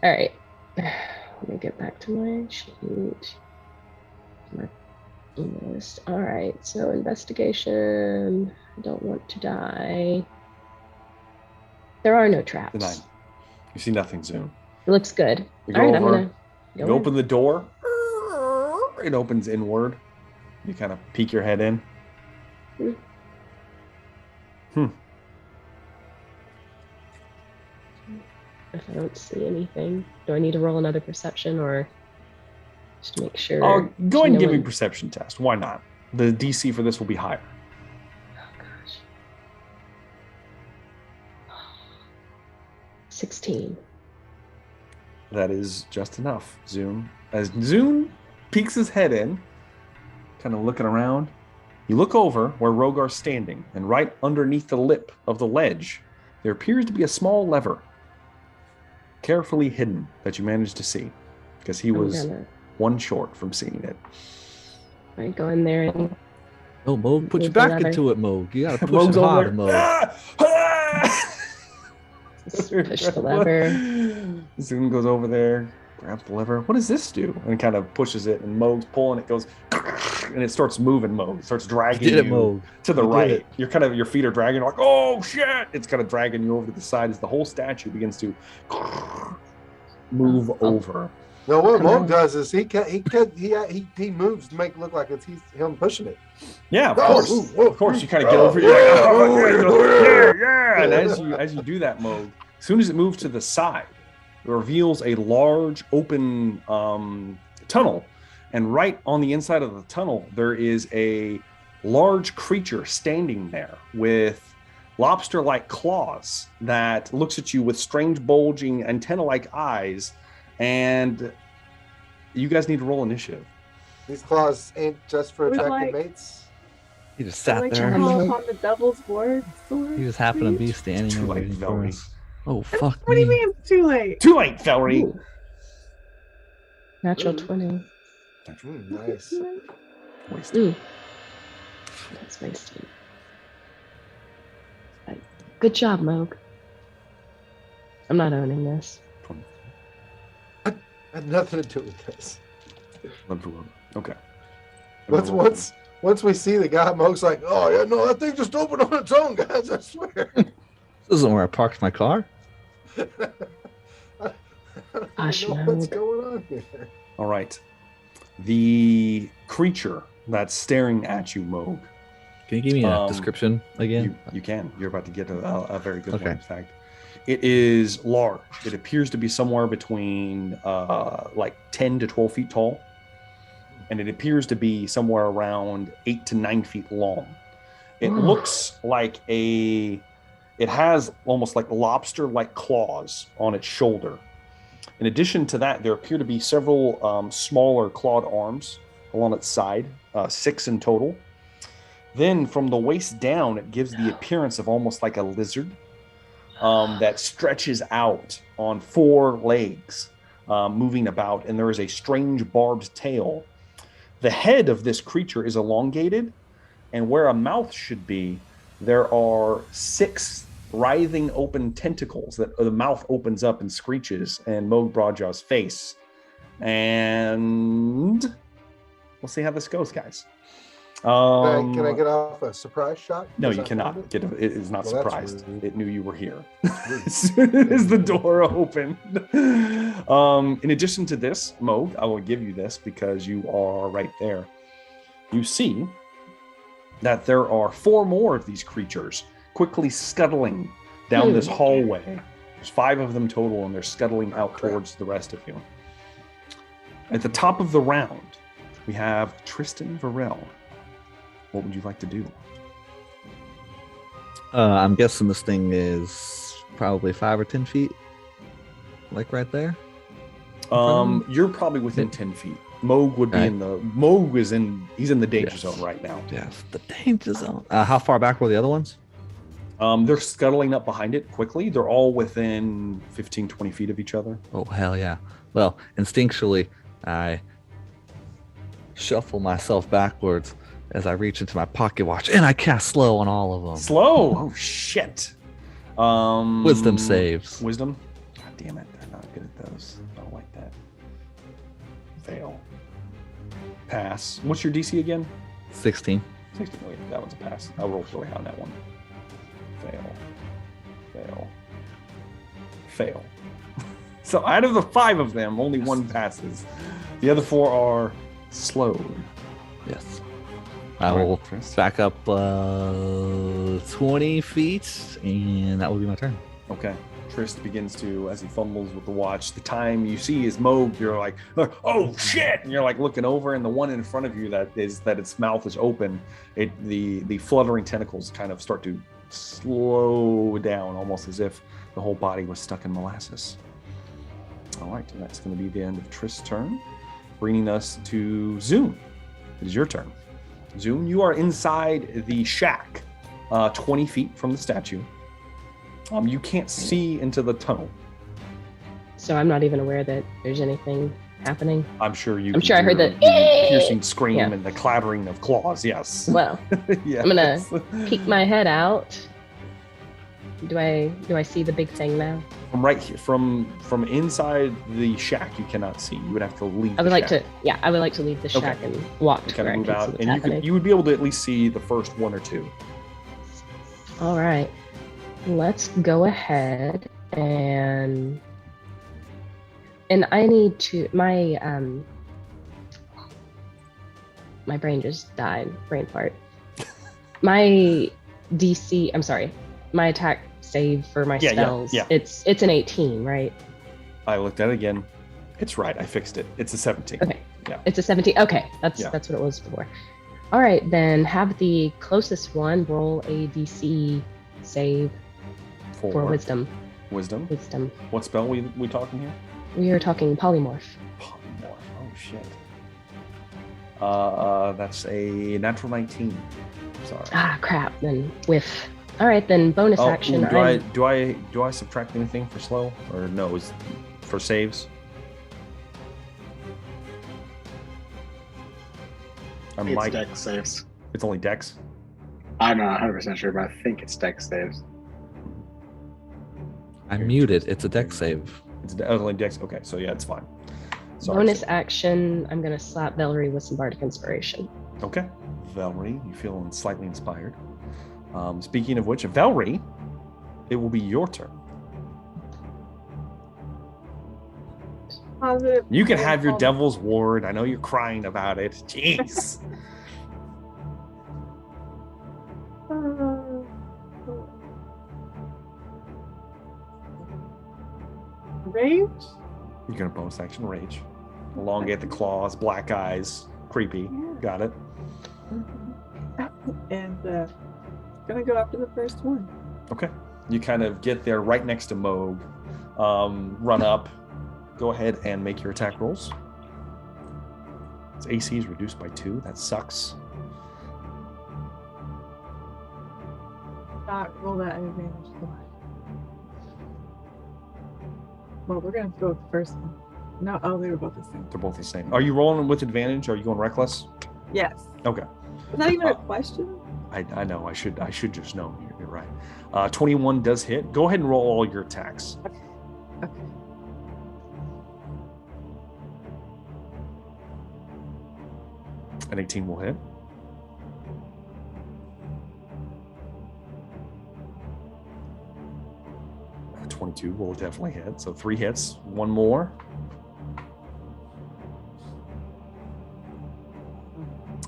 All right. Let me get back to my sheet. My list. All right. So investigation. I don't want to die. There are no traps. 9. You see nothing, Zoom. It looks good. You All go right, I'm over, gonna go you open the door. It opens inward. You kind of peek your head in. If I don't see anything, do I need to roll another perception or just to make sure? Oh, go ahead and give me a perception test. Why not? The DC for this will be higher. Oh gosh. 16. That is just enough, Zoom. As Zoom peeks his head in, kind of looking around, you look over where Rogar's standing, and right underneath the lip of the ledge, there appears to be a small lever, carefully hidden, that you managed to see, because he was one short from seeing it. I go in there and... No, Moog, put your back into it, Moog. You gotta push it hard, Moog. Just push the lever. Zoom goes over there, grabs the lever. What does this do? And kind of pushes it, and Moog's pulling. It goes, and it starts moving. Moog starts dragging you to the right. Your feet are dragging. You're like, oh shit! It's kind of dragging you over to the side as the whole statue begins to move over. No, what Moog does is he moves to make it look like it's him pushing it. Yeah, of course. You kind of get over. You're like, yeah. And as you do that, Moog, as soon as it moves to the side, it reveals a large open tunnel, and right on the inside of the tunnel, there is a large creature standing there with lobster-like claws that looks at you with strange bulging antenna-like eyes. And you guys need to roll initiative. These claws ain't just for attracting mates. He just sat there. On the devil's board. He just happened to be standing there waiting for us. Oh, fuck What do you mean it's too late? Too late, Velree. Natural 20. Nice. Wasted. That's wasted. Good job, Moog. I'm not owning this. I had nothing to do with this. Okay. Once we see the guy, Moog's like, oh yeah, no, that thing just opened on its own, guys. I swear. This isn't where I parked my car. I don't know what's going on here. All right. The creature that's staring at you, Moog. Can you give me a description again? You can. You're about to get a very good one, in fact. It is large. It appears to be somewhere between like 10 to 12 feet tall. And it appears to be somewhere around 8 to 9 feet long. It looks like it has almost like lobster-like claws on its shoulder. In addition to that, there appear to be several smaller clawed arms along its side, 6 in total. Then from the waist down, it gives the appearance of almost like a lizard that stretches out on 4 legs, moving about, and there is a strange barbed tail. The head of this creature is elongated, and where a mouth should be, there are 6 writhing open tentacles that the mouth opens up and screeches and Moog Broadjaw's face. And we'll see how this goes, guys. Can I get off a surprise shot? No, you cannot. It is not surprised. It knew you were here as soon as the door opened. In addition to this, Moog, I will give you this because you are right there. You see that there are 4 more of these creatures quickly scuttling down this hallway. There's 5 of them total, and they're scuttling out towards the rest of you. At the top of the round, we have Tristan Varel. What would you like to do? I'm guessing this thing is probably 5 or 10 feet, like right there. You're probably within 10 feet. Moog would be he's in the danger zone right now. Yes, the danger zone. How far back were the other ones? They're scuttling up behind it quickly. They're all within 15, 20 feet of each other. Oh, hell yeah. Well, instinctually, I shuffle myself backwards as I reach into my pocket watch, and I cast slow on all of them. Slow? Oh, shit. Wisdom saves. Wisdom? God damn it. They're not good at those. I don't like that. Fail. Pass. What's your DC again? 16. 16. Oh, yeah, that one's a pass. I rolled really high on that one. Fail. Fail. Fail. So out of the 5 of them, only 1 passes. The other 4 are slowed. Yes. I will back up 20 feet, and that will be my turn. Okay. Trist begins to, as he fumbles with the watch, the time you see is Moog, you're like, oh shit! And you're like looking over, and the one in front of you that its mouth is open, the fluttering tentacles kind of start to slow down, almost as if the whole body was stuck in molasses. All right, and that's going to be the end of Trist's turn, bringing us to Zune. It is your turn. Zune, you are inside the shack, 20 feet from the statue. You can't see into the tunnel. So I'm not even aware that there's anything happening. I'm sure you. I'm sure I heard the piercing scream and the clattering of claws. Yes. Well, yes. I'm gonna peek my head out. Do I see the big thing now? From right here, from inside the shack, you cannot see. You would have to leave. I would like to leave the shack and walk to where I can see what's happening. You would be able to at least see the first 1 or 2. All right. Let's go ahead and I need to my brain just died, brain fart. My DC, I'm sorry, my attack save for my spells. Yeah. It's an 18, right? I looked at it again. It's right. I fixed it. It's a 17. Okay. Yeah. It's a 17. Okay, that's what it was before. All right, then have the closest one roll a DC save. For wisdom. Wisdom? Wisdom. What spell we talking here? We are talking polymorph. Polymorph. Oh, shit. That's a natural 19. Sorry. Ah, crap. Then whiff. All right, then bonus action. Do I subtract anything for slow? Or no, is for saves? It's dex saves. It's only dex? I'm not 100% sure, but I think it's dex saves. I'm muted. It's a dex save. It's only dex. Okay, so yeah, it's fine. Sorry, bonus action. I'm gonna slap Velree with some bardic inspiration. Okay, Velree, you feel slightly inspired. Speaking of which, Velree, it will be your turn. Positive. You can have your devil's ward. I know you're crying about it. Jeez. Rage? You're gonna bonus action rage. Elongate the claws, black eyes, creepy. Yeah. Got it. And gonna go after the first one. Okay. You kind of get there right next to Moog. Run up. Go ahead and make your attack rolls. Its AC is reduced by 2. That sucks. Roll that at advantage. Well, we're gonna go with the first one. No, they were both the same. They're both the same. Are you rolling with advantage? Or are you going reckless? Yes. Okay. Is that even a question? I know. I should just know. You're right. 21 does hit. Go ahead and roll all your attacks. Okay. An 18 will hit. A 22 will definitely hit. So 3 hits. 1 more.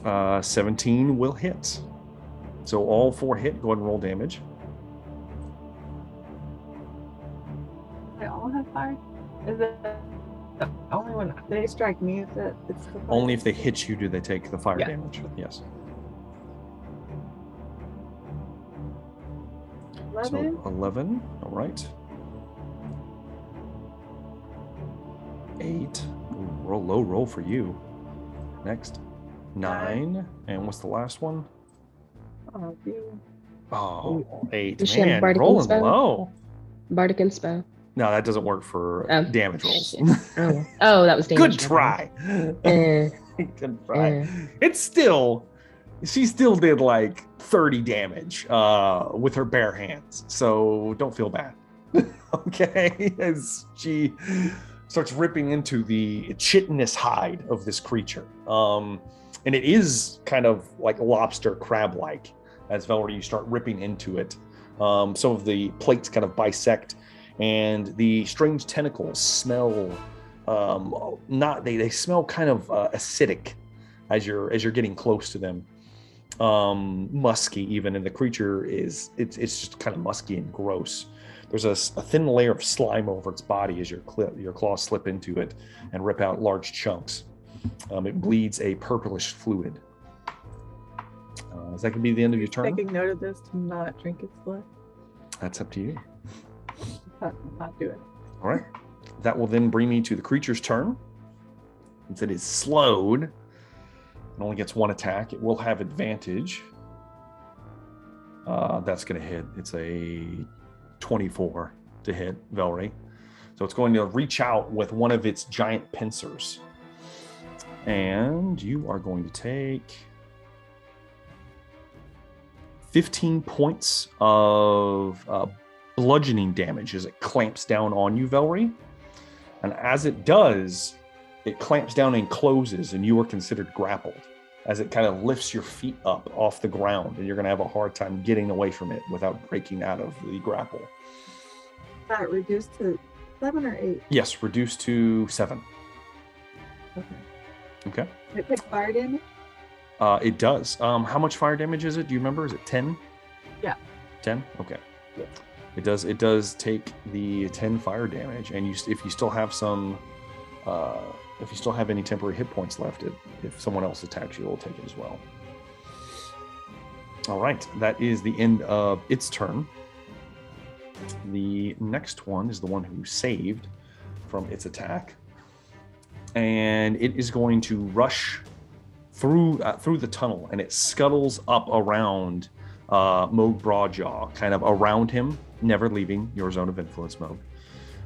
17 will hit. So all 4 hit. Go ahead and roll damage. They all have fire? Is it the only when they strike me? Is it? It's the fire? Only if they hit you do they take the fire damage. Yes. 11? So 11. All right. 8. Ooh, low roll for you. Next. 9. And what's the last one? Oh, you. Oh, 8. Does she have Man, Bardic rolling Inspo? low. Bardic Inspo. No, that doesn't work for damage rolls. Oh, that was damage. Good try. It's still, she still did like 30 damage with her bare hands. So don't feel bad. Okay, as she starts ripping into the chitinous hide of this creature. And it is kind of like lobster crab-like. As Velree, you start ripping into it. Some of the plates kind of bisect, and the strange tentacles smell they smell kind of acidic as you're getting close to them. Musky even, and the creature it's just kind of musky and gross. There's a thin layer of slime over its body as your claws slip into it and rip out large chunks. It bleeds a purplish fluid. Is that going to be the end of your turn? Taking note of this to not drink its blood. That's up to you. Not do it. All right. That will then bring me to the creature's turn. Since it is slowed, it only gets one attack. It will have advantage. That's going to hit. It's a 24 to hit Velree. So it's going to reach out with one of its giant pincers. And you are going to take 15 points of bludgeoning damage as it clamps down on you, Velree. And as it does, it clamps down and closes, and you are considered grappled as it kind of lifts your feet up off the ground, and you're going to have a hard time getting away from it without breaking out of the grapple. Reduced to 7 or 8? Yes, reduced to 7. Okay. It takes fire damage? It does. How much fire damage is it? Do you remember? Is it 10? Yeah. 10? Okay. Yeah. It does take the 10 fire damage, and if you still have some, if you still have any temporary hit points left, if someone else attacks you, it'll take it as well. All right, that is the end of its turn. The next one is the one who saved from its attack, and it is going to rush through the tunnel, and it scuttles up around Moog Broadjaw, kind of around him, never leaving your zone of influence, Moog.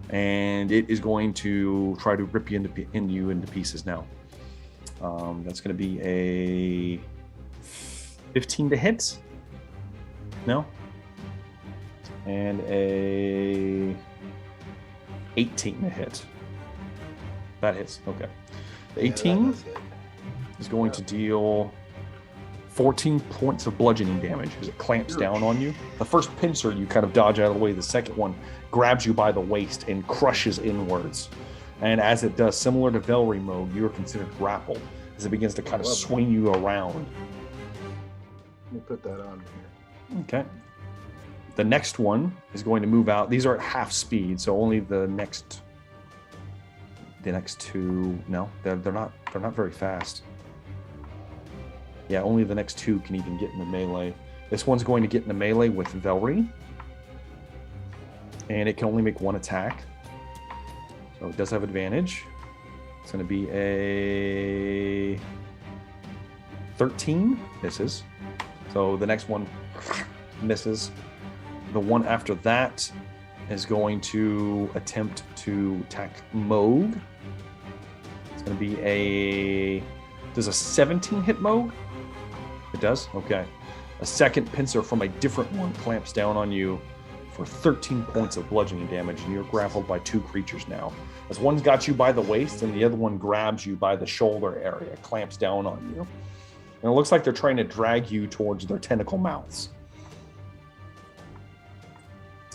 And it is going to try to rip you into pieces now. That's going to be a 15 to hit. No. And a 18 to hit. That hits. Okay. The 18 is going to deal 14 points of bludgeoning damage as it clamps down on you. The first pincer, you kind of dodge out of the way. The second one grabs you by the waist and crushes inwards. And as it does, similar to Velree mode, you are considered grappled as it begins to kind of swing you around. Let me put that on here. Okay. The next one is going to move out. These are at half speed, so only the next two. No, they're not very fast. Yeah, only the next two can even get in the melee. This one's going to get in the melee with Velree, and it can only make one attack, so it does have advantage. It's going to be a 13. Misses. So the next one misses. The one after that is going to attempt to attack Moog. It's going to be does a 17 hit Moog? It does? Okay. A second pincer from a different one clamps down on you for 13 points of bludgeoning damage, and you're grappled by two creatures now. As one's got you by the waist, and the other one grabs you by the shoulder area, clamps down on you. And it looks like they're trying to drag you towards their tentacle mouths.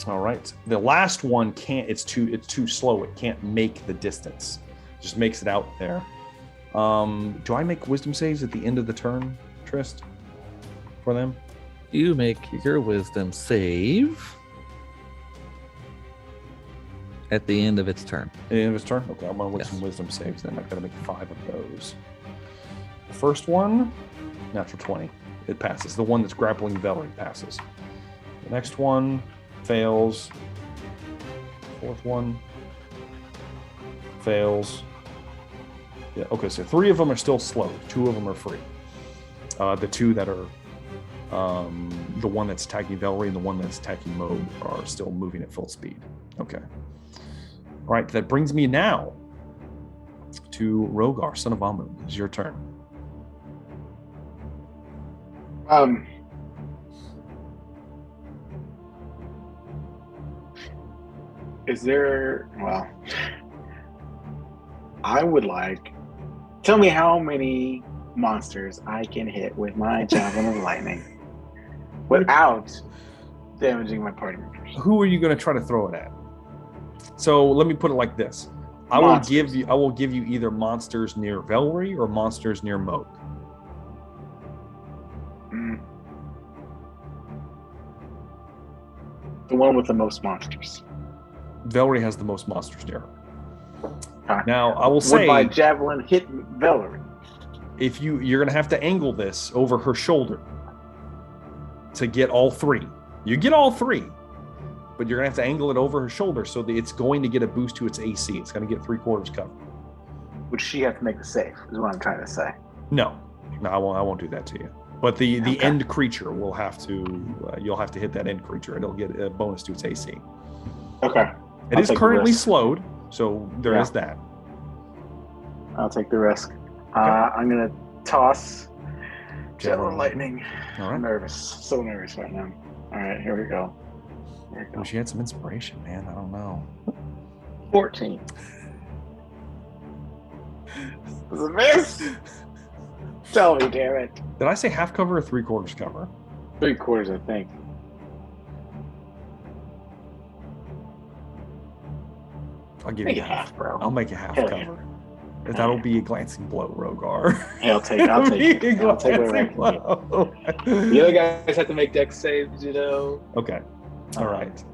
All right. The last one can't, it's too slow. It can't make the distance. It just makes it out there. Do I make wisdom saves at the end of the turn, Trist? For them? You make your wisdom save at the end of its turn. At the end of its turn? Okay, I'm going to make some wisdom saves then. I've got to make 5 of those. The first one, natural 20. It passes. The one that's grappling Velree passes. The next one fails. Fourth one fails. Yeah, okay, so 3 of them are still slow. 2 of them are free. The 2 that are the one that's attacking Velree and the one that's attacking Moog are still moving at full speed. Okay. All right, that brings me now to Rogar, son of Amun. It's your turn. Is there? Well, I would like. Tell me how many monsters I can hit with my Javelin of Lightning without damaging my party members. Who are you going to try to throw it at? So let me put it like this: I will give you either monsters near Velree or monsters near Moog. The one with the most monsters. Velree has the most monsters near her. Now, I will say, would my javelin hit Velree? If you're going to have to angle this over her shoulder to get all three. You get all three, but you're going to have to angle it over her shoulder so that it's going to get a boost to its AC. It's going to get 3/4 cover. Would she have to make the save? Is what I'm trying to say. No, I won't do that to you. But the end creature will have to. You'll have to hit that end creature, and it'll get a bonus to its AC. Okay. It is currently slowed, so there is that. I'll take the risk. Okay. I'm gonna toss Javelin Lightning. All right. I'm nervous, so nervous right now. All right, here we go. Well, she had some inspiration, man. I don't know. 14. Was a miss. Tell me, damn it. Did I say half cover or 3/4 cover? 3/4, I think. I'll give make you it half, bro. I'll make it half cover. Yeah. That'll be a glancing blow, Rogar. Hey, I'll take it. I'll take it. The other guys have to make dex saves, you know. Okay. All right.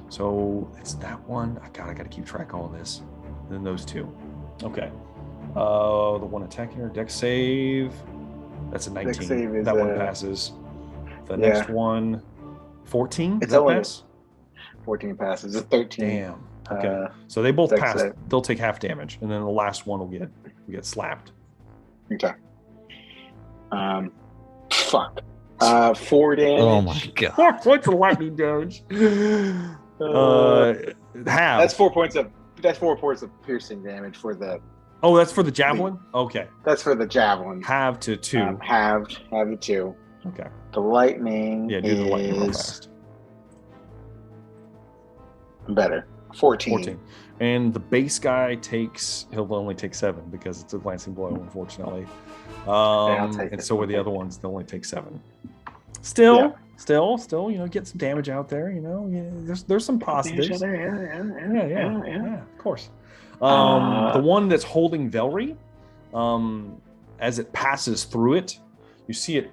So it's that one. I gotta keep track of all this. And then those two. Okay. The one attacking her, dex save. That's a 19. Dex save is, that one passes. The next one, 14. It's that only pass? 14 passes. It's 13. Damn. Okay. So they both pass. Save. They'll take half damage, and then the last one will get slapped. Okay. Fuck. 4 damage. Oh my god. What's the lightning damage? Half. That's 4 points of piercing damage for the. Oh, that's for the javelin? Okay. That's for the javelin. Halved to 2. Halved to 2. Okay. The lightning. Yeah, do the lightning real fast. Better. 14. And the base guy he'll only take 7 because it's a glancing blow, unfortunately. And so are the other ones, they'll only take 7. Still, get some damage out there, there's some positives. Yeah, of course. The one that's holding Velree, as it passes through it, you see it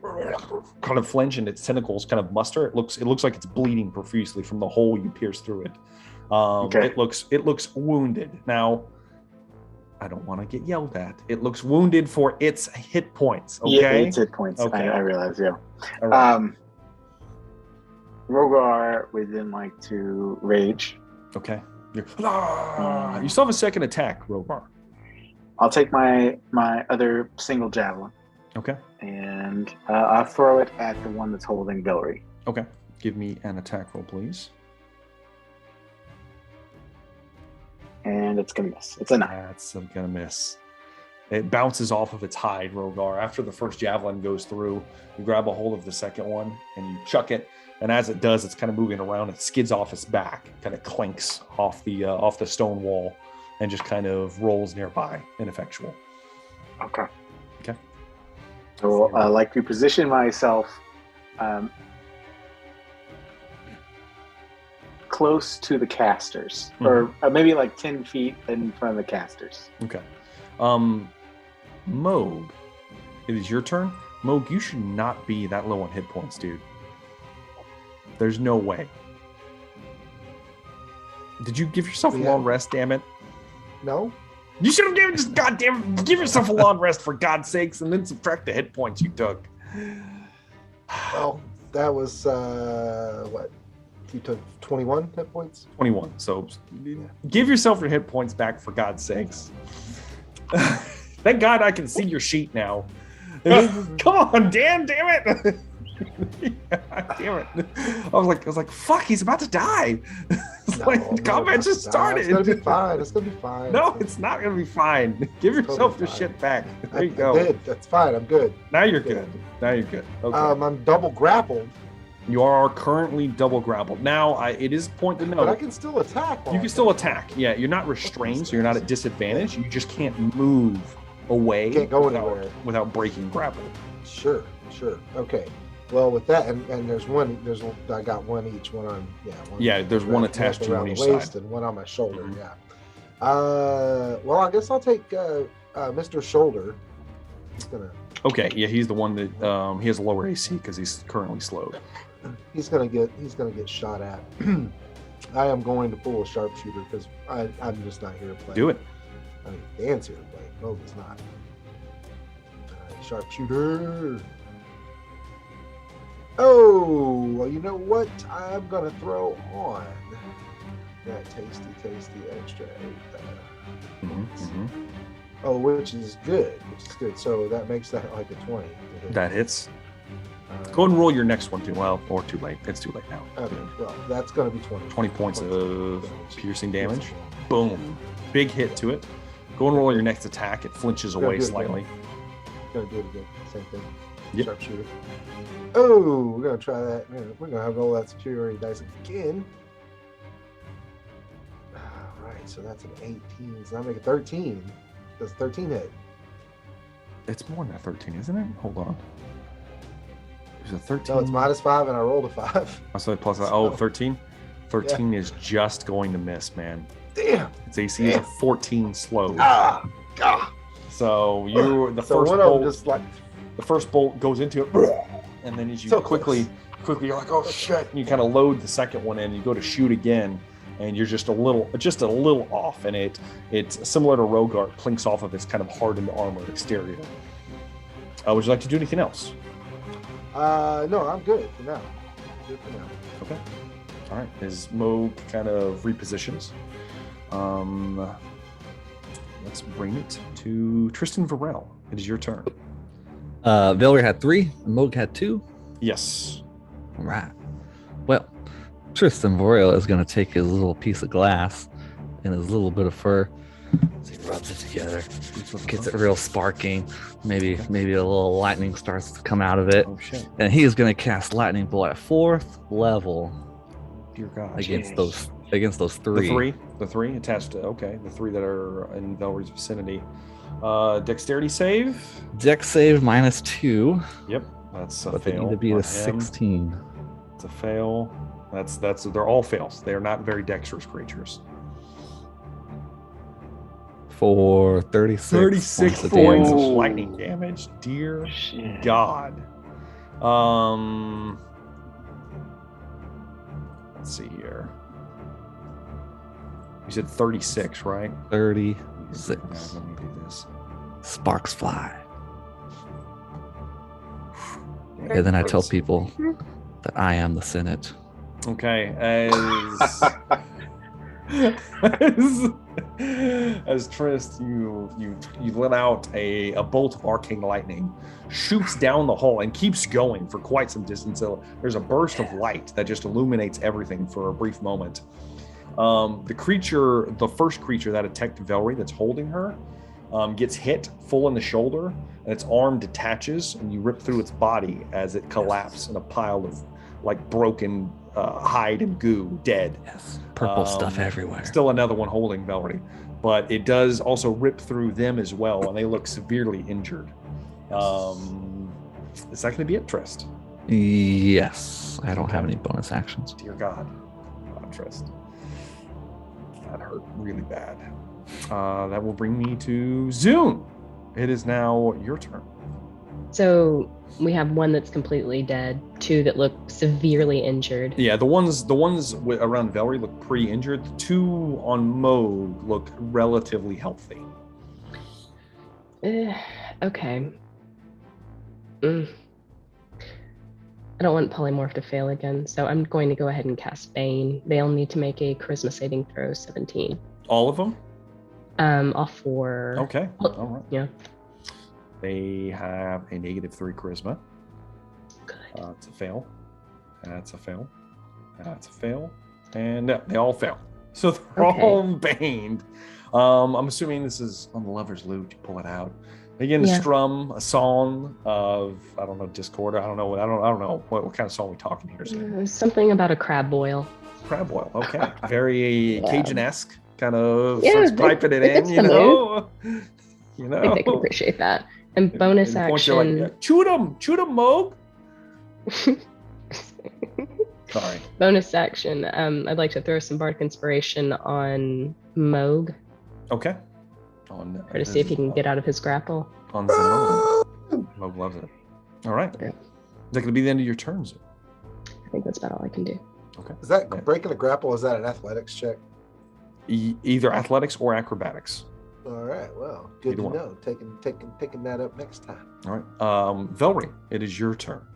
kind of flinch and its tentacles kind of muster. It looks like it's bleeding profusely from the hole you pierced through it. It looks wounded. Now, I don't want to get yelled at. It looks wounded for its hit points. Okay, yeah, its hit points. Okay. I realize. Yeah. All right. Rogar would then like to rage. Okay. You still have a second attack, Rogar. I'll take my other single javelin. Okay. And I'll throw it at the one that's holding Velree. Okay. Give me an attack roll, please. And it's going to miss. It's a 9. That's going to miss. It bounces off of its hide, Rogar. After the first javelin goes through, you grab a hold of the second one and you chuck it. And as it does, it's kind of moving around. It skids off its back, kind of clinks off the stone wall, and just kind of rolls nearby, ineffectual. Okay. Okay. So I like to position myself close to the casters, or maybe like 10 feet in front of the casters. Okay. Moog, it is your turn. Moog, you should not be that low on hit points, dude. There's no way. Did you give yourself a long rest, damn it? No. You should have give yourself a long rest for God's sakes, and then subtract the hit points you took. Well, that was what? You took 21 hit points? 21. So give yourself your hit points back for God's sakes. Thank God I can see your sheet now. Come on, damn it. Damn it! I was like, fuck! He's about to die. The combat just started. It's gonna be fine. It's gonna be fine. No, it's not gonna be fine. Give yourself your shit back. There you go. I did. That's fine. I'm good. Now you're good. Now you're good. Okay. I'm double grappled. You are currently double grappled. Now, it is point to note. But I can still attack. You can still attack. Yeah, you're not restrained, so you're not at disadvantage. You just can't move away. Can't go anywhere without breaking grapple. Sure. Okay. Well, with that, and I got one each. One on there's one attached to you on each waist side and one on my shoulder. Mm-hmm. Yeah. Well, I guess I'll take Mr. Shoulder. He's gonna. Okay. Yeah, he's the one that he has a lower AC because he's currently slowed. He's gonna get shot at. I am going to pull a sharpshooter because I'm just not here to play. Do it. I mean, Dan's here to play. No, he's not. All right, sharpshooter. Oh, well, you know what? I'm gonna throw on that tasty extra 8. Oh, which is good. So that makes that like a 20. That hits. Go ahead and roll your next one too. Well, or too late. It's too late now. Okay, well, that's going to be 20. 20 points of piercing damage. Boom. Big hit to it. Go and roll your next attack. It flinches away slightly. Going to do it again. Same thing. Yep. Sharpshooter. Oh, we're going to try that. We're going to roll that superiority dice again. All right, so that's an 18. So I make a 13. Does 13 hit? It's more than a 13, isn't it? Hold on. There's a 13. No, it's -5 and I rolled a 5. I said plus. So, 13? 13 is just going to miss, man. Damn. Its AC is a 14 slow. God. So the first bolt goes into it, and then as you quickly you're like, oh shit, and you kind of load the second one in. You go to shoot again, and you're just a little off, and it's similar to Rogar, plinks off of its kind of hardened armor exterior. Would you like to do anything else? No, I'm good for now. Okay. All right. As Moog kind of repositions, let's bring it to Tristan Varel. It is your turn. Velree had 3, and Moog had 2. Yes. All right. Well, Tristan Varel is going to take his little piece of glass and his little bit of fur. So he rubs it together, gets it real sparking. Maybe a little lightning starts to come out of it. Oh shit! And he is going to cast lightning bolt at 4th level. Dear God! Against those 3. The three attached to the 3 that are in Velree's vicinity. Dexterity save. Dex save -2. Yep, that's a but fail. They need to be a 16. It's a fail. They're all fails. They are not very dexterous creatures. For 36 points of lightning damage. Dear God. Let's see here. You said 36, right? 36. Let me do this. Sparks fly. And then I tell people that I am the Senate. Okay, as Trist, you let out a bolt of arcane lightning, shoots down the hall and keeps going for quite some distance. So there's a burst of light that just illuminates everything for a brief moment. The first creature that attacked Velree that's holding her, gets hit full in the shoulder, and its arm detaches, and you rip through its body as it collapses in a pile of like broken hide and goo, dead. Yes. Purple stuff everywhere. Still another one holding Velree, but it does also rip through them as well, and they look severely injured. Is that going to be it, Trist? Yes. I don't have any bonus actions. Dear God, Trist. That hurt really bad. That will bring me to Zune. It is now your turn. So we have one that's completely dead, 2 that look severely injured. Yeah, the ones around Velree look pretty injured. The 2 on Moog look relatively healthy. Okay. I don't want Polymorph to fail again, so I'm going to go ahead and cast Bane. They'll need to make a Charisma saving throw 17. All of them? All 4. Okay. All right. Yeah. They have a -3 charisma. Good. It's a fail. That's a fail. That's a fail. And they all fail. So they're all baned. I'm assuming this is on the lover's lute. You pull it out. They begin to strum a song of, I don't know, discord. I don't know what kind of song we talking here. Something about a crab boil. Crab boil. Okay. Very Cajun-esque kind of starts piping it in, you know. You know. I think they can appreciate that. And bonus action. Like, shoot him, Moog. Sorry. Bonus action. I'd like to throw some bardic inspiration on Moog. Okay. Try to see if he can get out of his grapple. On Moog. Moog loves it. All right. Okay. Is that going to be the end of your turns? I think that's about all I can do. Okay. Is that breaking a grapple? Is that an athletics check? Either athletics or acrobatics. All right. Well, good to know. Taking that up next time. All right. Velree, it is your turn.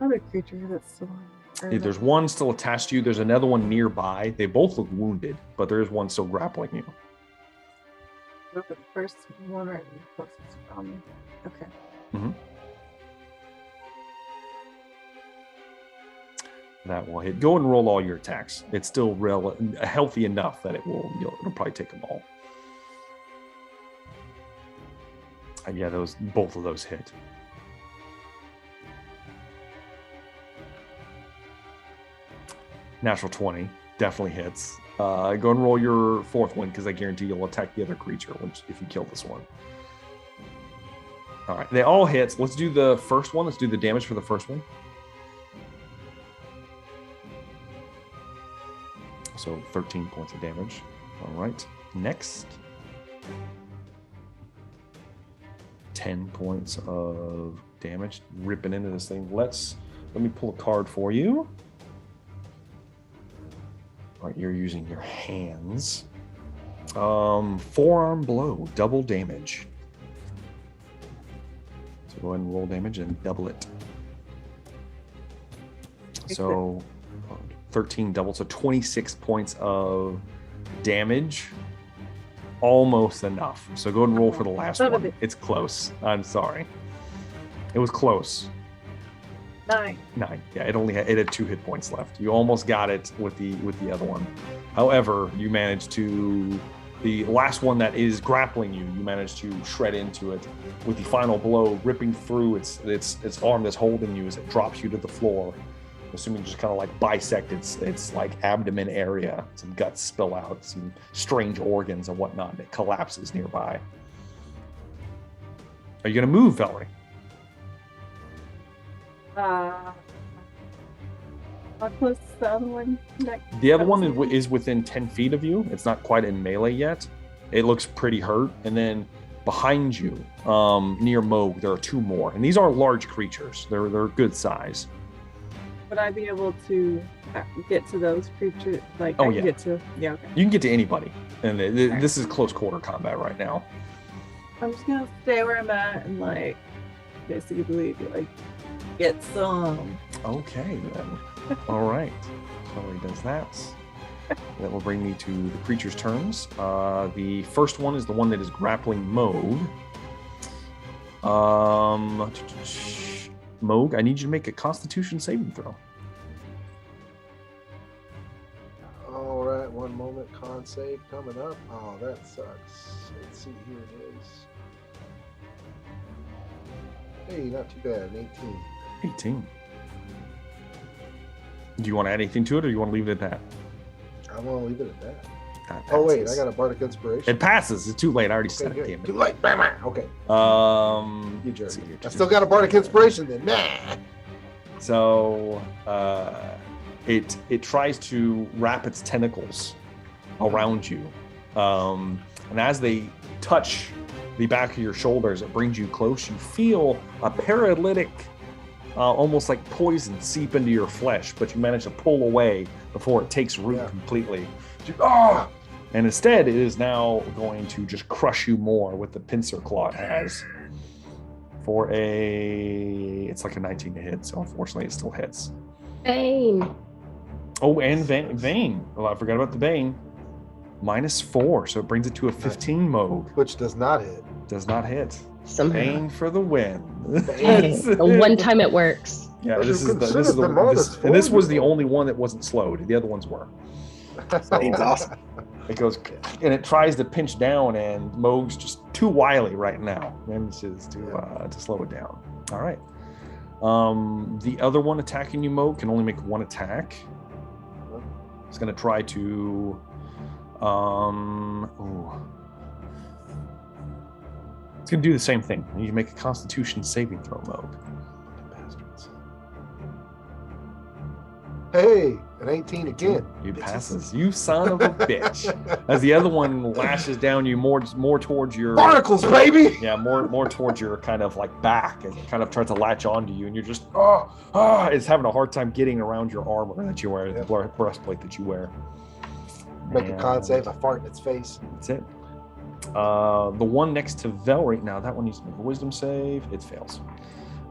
Other creature that's still on. There's one still attached to you. There's another one nearby. They both look wounded, but there is one still grappling you. The first one right closest from me. Okay. Mm-hmm. That will hit. Go and roll all your attacks. It's still healthy enough that it'll probably take them all. Yeah, both of those hit. Natural 20 definitely hits. Go and roll your fourth one because I guarantee you'll attack the other creature if you kill this one. All right, they all hit. Let's do the first one. Let's do the damage for the first one. So 13 points of damage. All right, next. 10 points of damage ripping into this thing. Let me pull a card for you. All right, you're using your hands. Forearm blow, double damage. So go ahead and roll damage and double it. So 13 double, so 26 points of damage. Almost enough. So go ahead and roll for the last one. It's close. I'm sorry. It was close. 9. Yeah, it had 2 hit points left. You almost got it with the other one. However, you managed to the last one that is grappling you. You managed to shred into it with the final blow, ripping through its arm that's holding you as it drops you to the floor. Assuming just kind of like bisect its like abdomen area. Some guts spill out, some strange organs and whatnot. It collapses nearby. Are you going to move, Velree? How close is the other one? The other one is within 10 feet of you. It's not quite in melee yet. It looks pretty hurt. And then behind you, near Moog, there are 2 more. And these aren't large creatures. They're good size. Would I be able to get to those creatures? Like, oh, I yeah. can get to, yeah, okay. You can get to anybody. And this is close quarter combat right now. I'm just going to stay where I'm at and, like, basically, like, get some. Okay, then. All right. Chloe does that. That will bring me to the creature's turns. The first one is the one that is grappling Moog. Moog, I need you to make a Constitution saving throw. All right, one moment. Con save coming up. Oh, that sucks. Let's see. Here it is. Hey, not too bad. 18. 18. Do you want to add anything to it, or you want to leave it at that? I want to leave it at that. Oh wait, I got a bardic inspiration. It passes. It's too late. I already said it. Damn it. Too late. Okay. You jerk. I still got a bardic inspiration then. Nah. So it tries to wrap its tentacles around you, and as they touch the back of your shoulders, it brings you close. You feel a paralytic, almost like poison seep into your flesh, but you manage to pull away before it takes root completely. And instead, it is now going to just crush you more with the pincer claw it has. For it's like a 19 to hit, so unfortunately it still hits. Bane. Oh, and Bane. Oh, I forgot about the Bane. -4, so it brings it to a 15 Moog. Which does not hit. Does not hit. Somehow. Bane for the win. Hey, the one time it works. Yeah, But this you is the considered them all as and this was the 4-year-old. only one that wasn't slowed. The other ones were. Bane's awesome. It goes and it tries to pinch down, and Moog's just too wily right now. Manages to slow it down. All right. The other one attacking you, Moog, can only make one attack. It's going to try to. It's going to do the same thing. You can make a Constitution saving throw, Moog. Bastards. Hey, an 18 again. You passes. You son of a bitch. As the other one lashes down you more towards your Barnacles, baby. Yeah, more towards your kind of like back as it kind of tries to latch onto you, and you're just it's having a hard time getting around your armor that you wear, the breastplate that you wear. Make a con save. I fart in its face. That's it. The one next to Velree, now that one needs to make a wisdom save. It fails.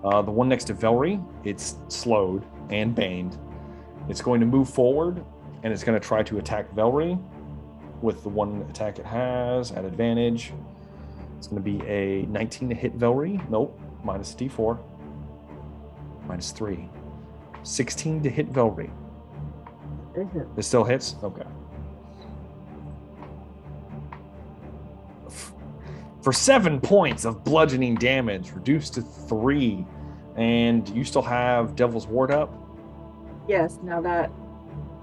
The one next to Velree, it's slowed and baned. It's going to move forward, and it's going to try to attack Velree with the one attack it has at advantage. It's going to be a 19 to hit Velree. Nope. Minus D4. Minus 3. 16 to hit Velree. It still hits? Okay. For 7 points of bludgeoning damage, reduced to 3. And you still have Devil's Ward up? Yes, now that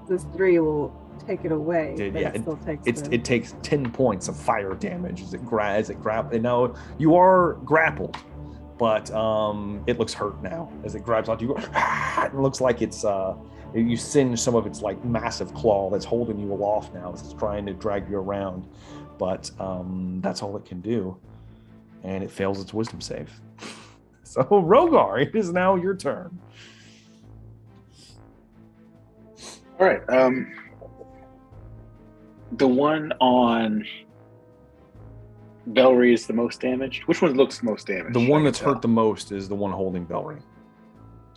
this 3 will take it away. But Yeah, it still takes it takes 10 points of fire damage as it grabs. And now you are grappled, but it looks hurt now as it grabs onto you. It looks like it's you singe some of its like massive claw that's holding you aloft now as it's trying to drag you around. But that's all it can do, and it fails its wisdom save. So Rogar, it is now your turn. All right. The one on Velree is the most damaged. Which one looks most damaged? The one that's hurt the most is the one holding Velree.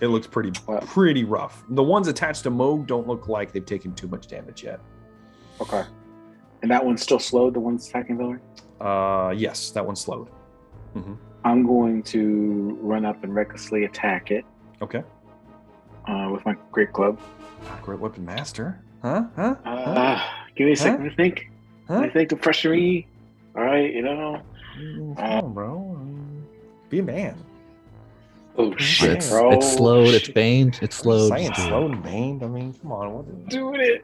It looks pretty rough. The ones attached to Moog don't look like they've taken too much damage yet. Okay. And that one's still slowed, the one that's attacking Velree? Yes, that one's slowed. Mm-hmm. I'm going to run up and recklessly attack it. Okay. With my great club. Great weapon master. Huh? Give me a second to think. Huh? I think of freshery. All right, Come on, bro. Be a man. Oh shit, It's bro. slowed, it's baned, it's slowed. Saying slowed and baned. I mean, come on. What is Doing it.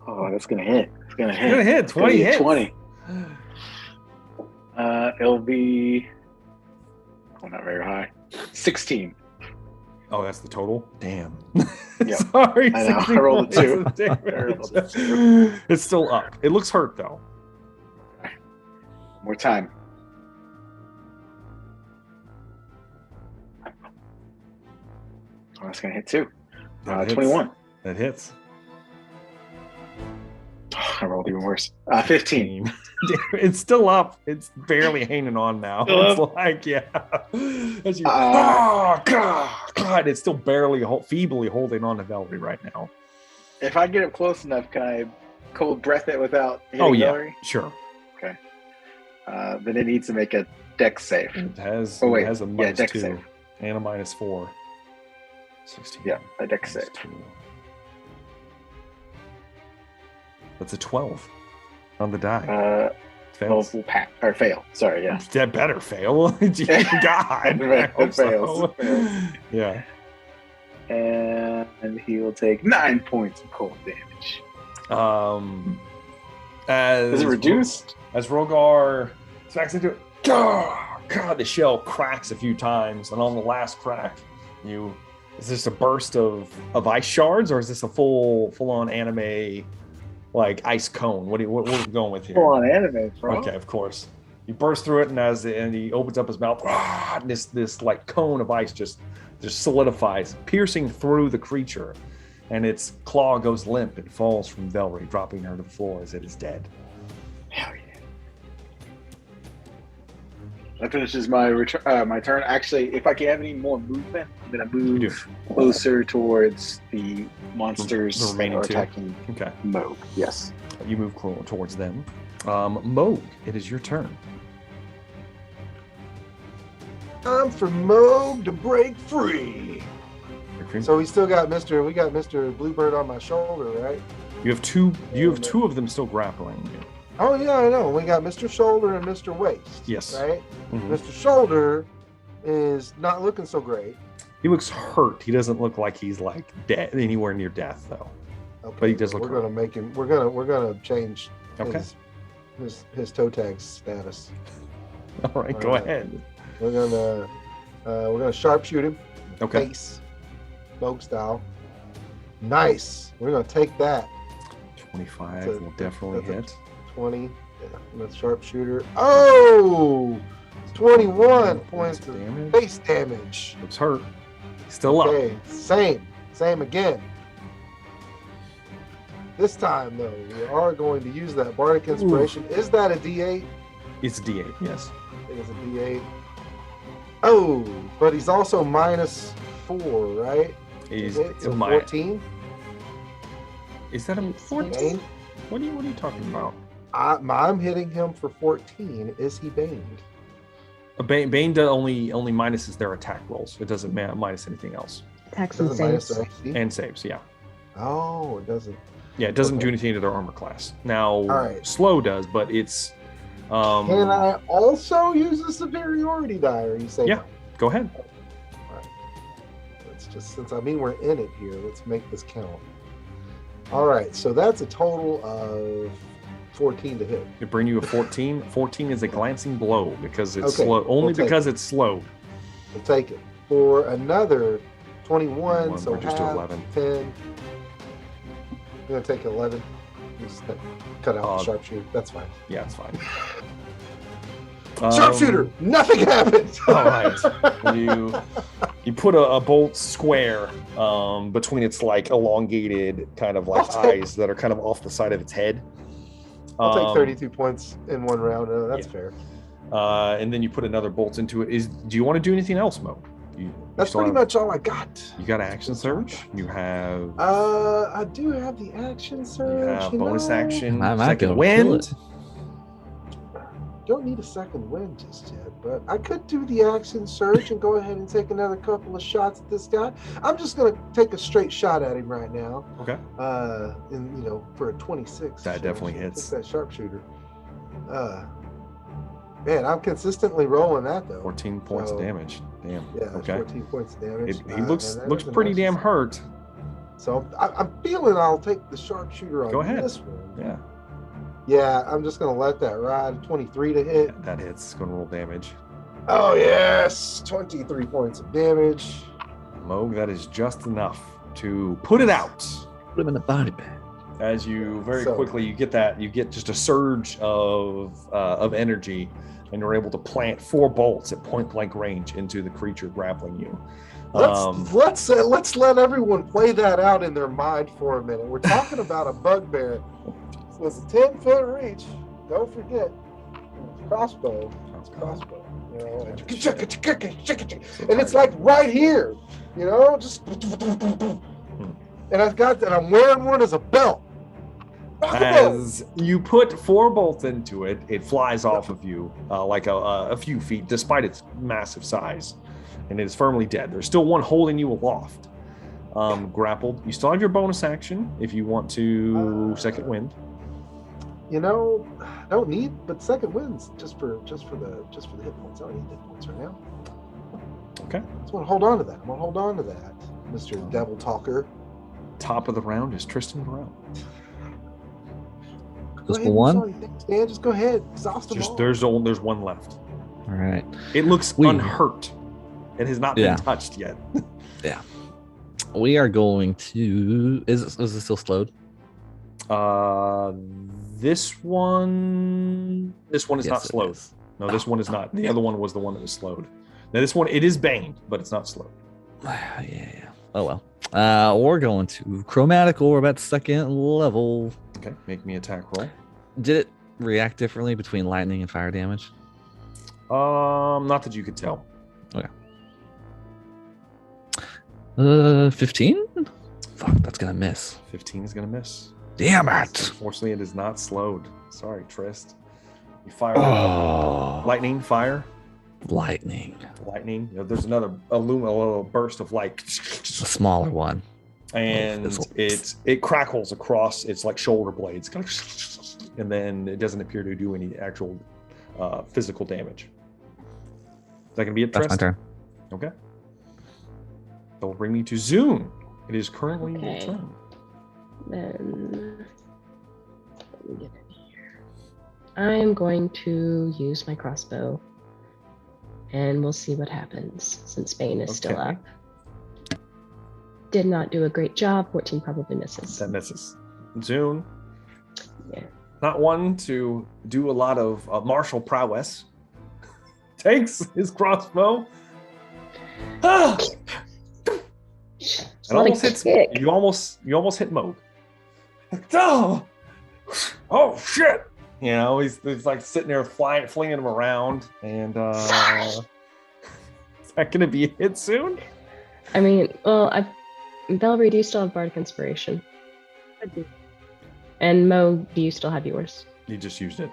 Oh, that's gonna hit. It's gonna hit. It's gonna hit. 20 It's hits. gonna be 20. It'll be. Oh, not very high. 16. Oh, that's the total? Damn. Yeah. Sorry. I know. 16 I rolled a points 2. of damage. I rolled a 2. It's still up. It looks hurt, though. More time. Oh, that's gonna hit too. That hits. 21. That hits. Oh, I rolled even worse. 15. It's still up. It's barely hanging on now. Still It's like, yeah. As you, God, it's still barely, feebly holding on to Velree right now. If I get up close enough, can I cold breath it without hitting Oh, yeah. Velree? Sure. Then it needs to make a dex save. It has, Oh, wait. it has a Yeah, minus dex 2 save. and a minus 4. 16. Yeah, a dex minus save. 2. That's a 12 on the die. Fails. Will pack or fail. Sorry, yeah. That better fail. God. It fails. Yeah. And he will take 9 points of cold damage. Is it reduced? As Rogar smacks into it, God, the shell cracks a few times, and on the last crack, is this a burst of ice shards, or is this a full-on anime like ice cone? What are we going with here? Full on anime, bro. Okay, of course. You burst through it, and he opens up his mouth. And this like cone of ice just solidifies, piercing through the creature, and its claw goes limp and falls from Velree, dropping her to the floor as it is dead. Hell yeah! That finishes my my turn. Actually, if I can have any more movement, I'm gonna move closer towards the monsters The remaining that are two. attacking Okay. Moog. Yes. You move towards them. Moog, it is your turn. Time for Moog to break free. So we still got Mr. Bluebird on my shoulder, right? You have two of them still grappling you. Oh yeah, I know. We got Mr. Shoulder and Mr. Waist. Yes. Right? Mhm. Mr. Shoulder is not looking so great. He looks hurt. He doesn't look like he's like dead, anywhere near death though. Okay, But he does look we're hurt. gonna make him we're gonna change Okay. his toe tag status. All right, go ahead. We're gonna sharpshoot him. Okay. Face. Moog style. Nice. We're gonna take that. 25 That's a- will definitely that's a- hit. 20. Yeah, that's sharpshooter. Oh! 21 points of damage. face damage. Looks hurt. Still up. Okay, same again. This time though, we are going to use that bardic inspiration. Is that a D8? It's a D8, yes. It is a D8. Oh, but he's also -4, right? He's Is it? So my- 14. Is that a 14? Bane? What are you talking about? I'm hitting him for 14. Is he baned? Bane only minuses their attack rolls. It doesn't minus anything else. Attacks and Doesn't minus saves. their AC? And saves, yeah. Oh, it doesn't. Yeah, it doesn't Okay. do anything to their armor class. Now, right. slow does, but it's... Can I also use a superiority die? Or you say Yeah, go ahead. Let's just, since we're in it here, let's make this count. All right, so that's a total of 14 to hit. It bring you a 14. 14 is a glancing blow because it's Okay, slow. Only we'll take because it's slow. We'll take it for another 21. So we're just to half, 11. 10. I'm gonna take 11. Just cut out the sharpshooter. That's fine. Yeah, it's fine. Sharpshooter. Nothing happens. All right. You put a bolt square between its like elongated kind of like eyes that are kind of off the side of its head. I'll take 32 points in one round. That's fair. And then you put another bolt into it. Do you want to do anything else, Mo? That's pretty much all I got. You got action surge. You have. I do have the action surge. You have bonus action. I might Second go wind. kill Don't need a second wind just yet, but I could do the action surge and go ahead and take another couple of shots at this guy. I'm just gonna take a straight shot at him right now. Okay. And for a 26. That definitely hits. Take that sharpshooter. Man, I'm consistently rolling that though. 14 points of So, damage. Damn. Yeah, Okay. 14 points of damage. He looks and that looks is a pretty nice- damn hurt. So I'm feeling I'll take the sharpshooter on Go ahead. this one. Yeah. Yeah, I'm just gonna let that ride. 23 to hit. That hits. It's gonna roll damage. Oh yes, 23 points of damage. Moog, that is just enough to put it out. Put him in the body bag. As you very So- quickly you get just a surge of energy, and you're able to plant 4 bolts at point blank range into the creature grappling you. Let's let everyone play that out in their mind for a minute. We're talking about a bugbear with a 10-foot reach. Don't forget, crossbow. Crossbow. You know, and it's like right here. You know, just. And I'm wearing one as a belt. As you put 4 bolts into it, it flies off of you like a few feet, despite its massive size, and it is firmly dead. There's still one holding you aloft, grappled. You still have your bonus action if you want to second wind. You know, I don't need, but second wins just for the hit points. I don't need hit points right now. Okay. I just want to hold on to that. I'm gonna hold on to that, Mr. Devil Talker. Top of the round is Tristan Burrell. Just the one? Stan, just go ahead. Exhaust them all. There's one left. All right. It looks unhurt. It has not been Yeah. touched yet. Yeah. We are going to. Is it still slowed? This one is Yes, not it slowed. is. No, this one is not. The other one was the one that was slowed. Now this one, it is baned, but it's not slowed. Yeah. Oh well. We're going to chromatic orb at second level. Okay, make me attack roll. Did it react differently between lightning and fire damage? Not that you could tell. Okay. 15? Fuck, that's gonna miss. 15 is gonna miss. Damn it! Unfortunately, it is not slowed. Sorry, Trist. You fire Oh. lightning, fire. Lightning. Lightning. There's another a little burst of light, A smaller one. and it crackles across its like shoulder blades, and then it doesn't appear to do any actual physical damage. Is that gonna be it, That's my Trist? turn. Okay. That will bring me to Zune. It is currently your Okay. turn. Then let me get in here. I'm going to use my crossbow, and we'll see what happens since Bane is still Okay. up. Did not do a great job. 14 probably misses. That misses. Zune, Yeah. not one to do a lot of martial prowess, takes his crossbow. Ah! It's It not a almost hits. kick. You almost hit Moog. Oh shit! You know he's like sitting there flinging him around, and is that gonna be a hit soon? I mean, well, Velree, do you still have Bardic Inspiration? I do. And Mo, do you still have yours? You just used it.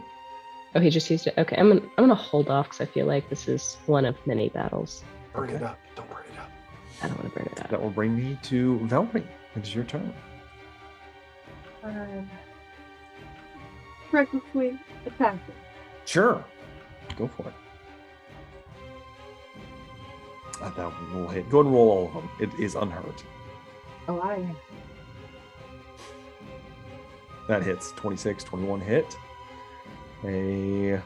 Oh, he just used it. Okay, I'm gonna hold off because I feel like this is one of many battles. Burn it Okay. up. Don't burn it up. I don't want to burn it up. That will bring me to Velree. It is your turn. Recklessly attacking. Sure. Go for it. That will hit. Go ahead and roll all of them. It is unhurt. Oh, I That hits. 26, 21 hit. A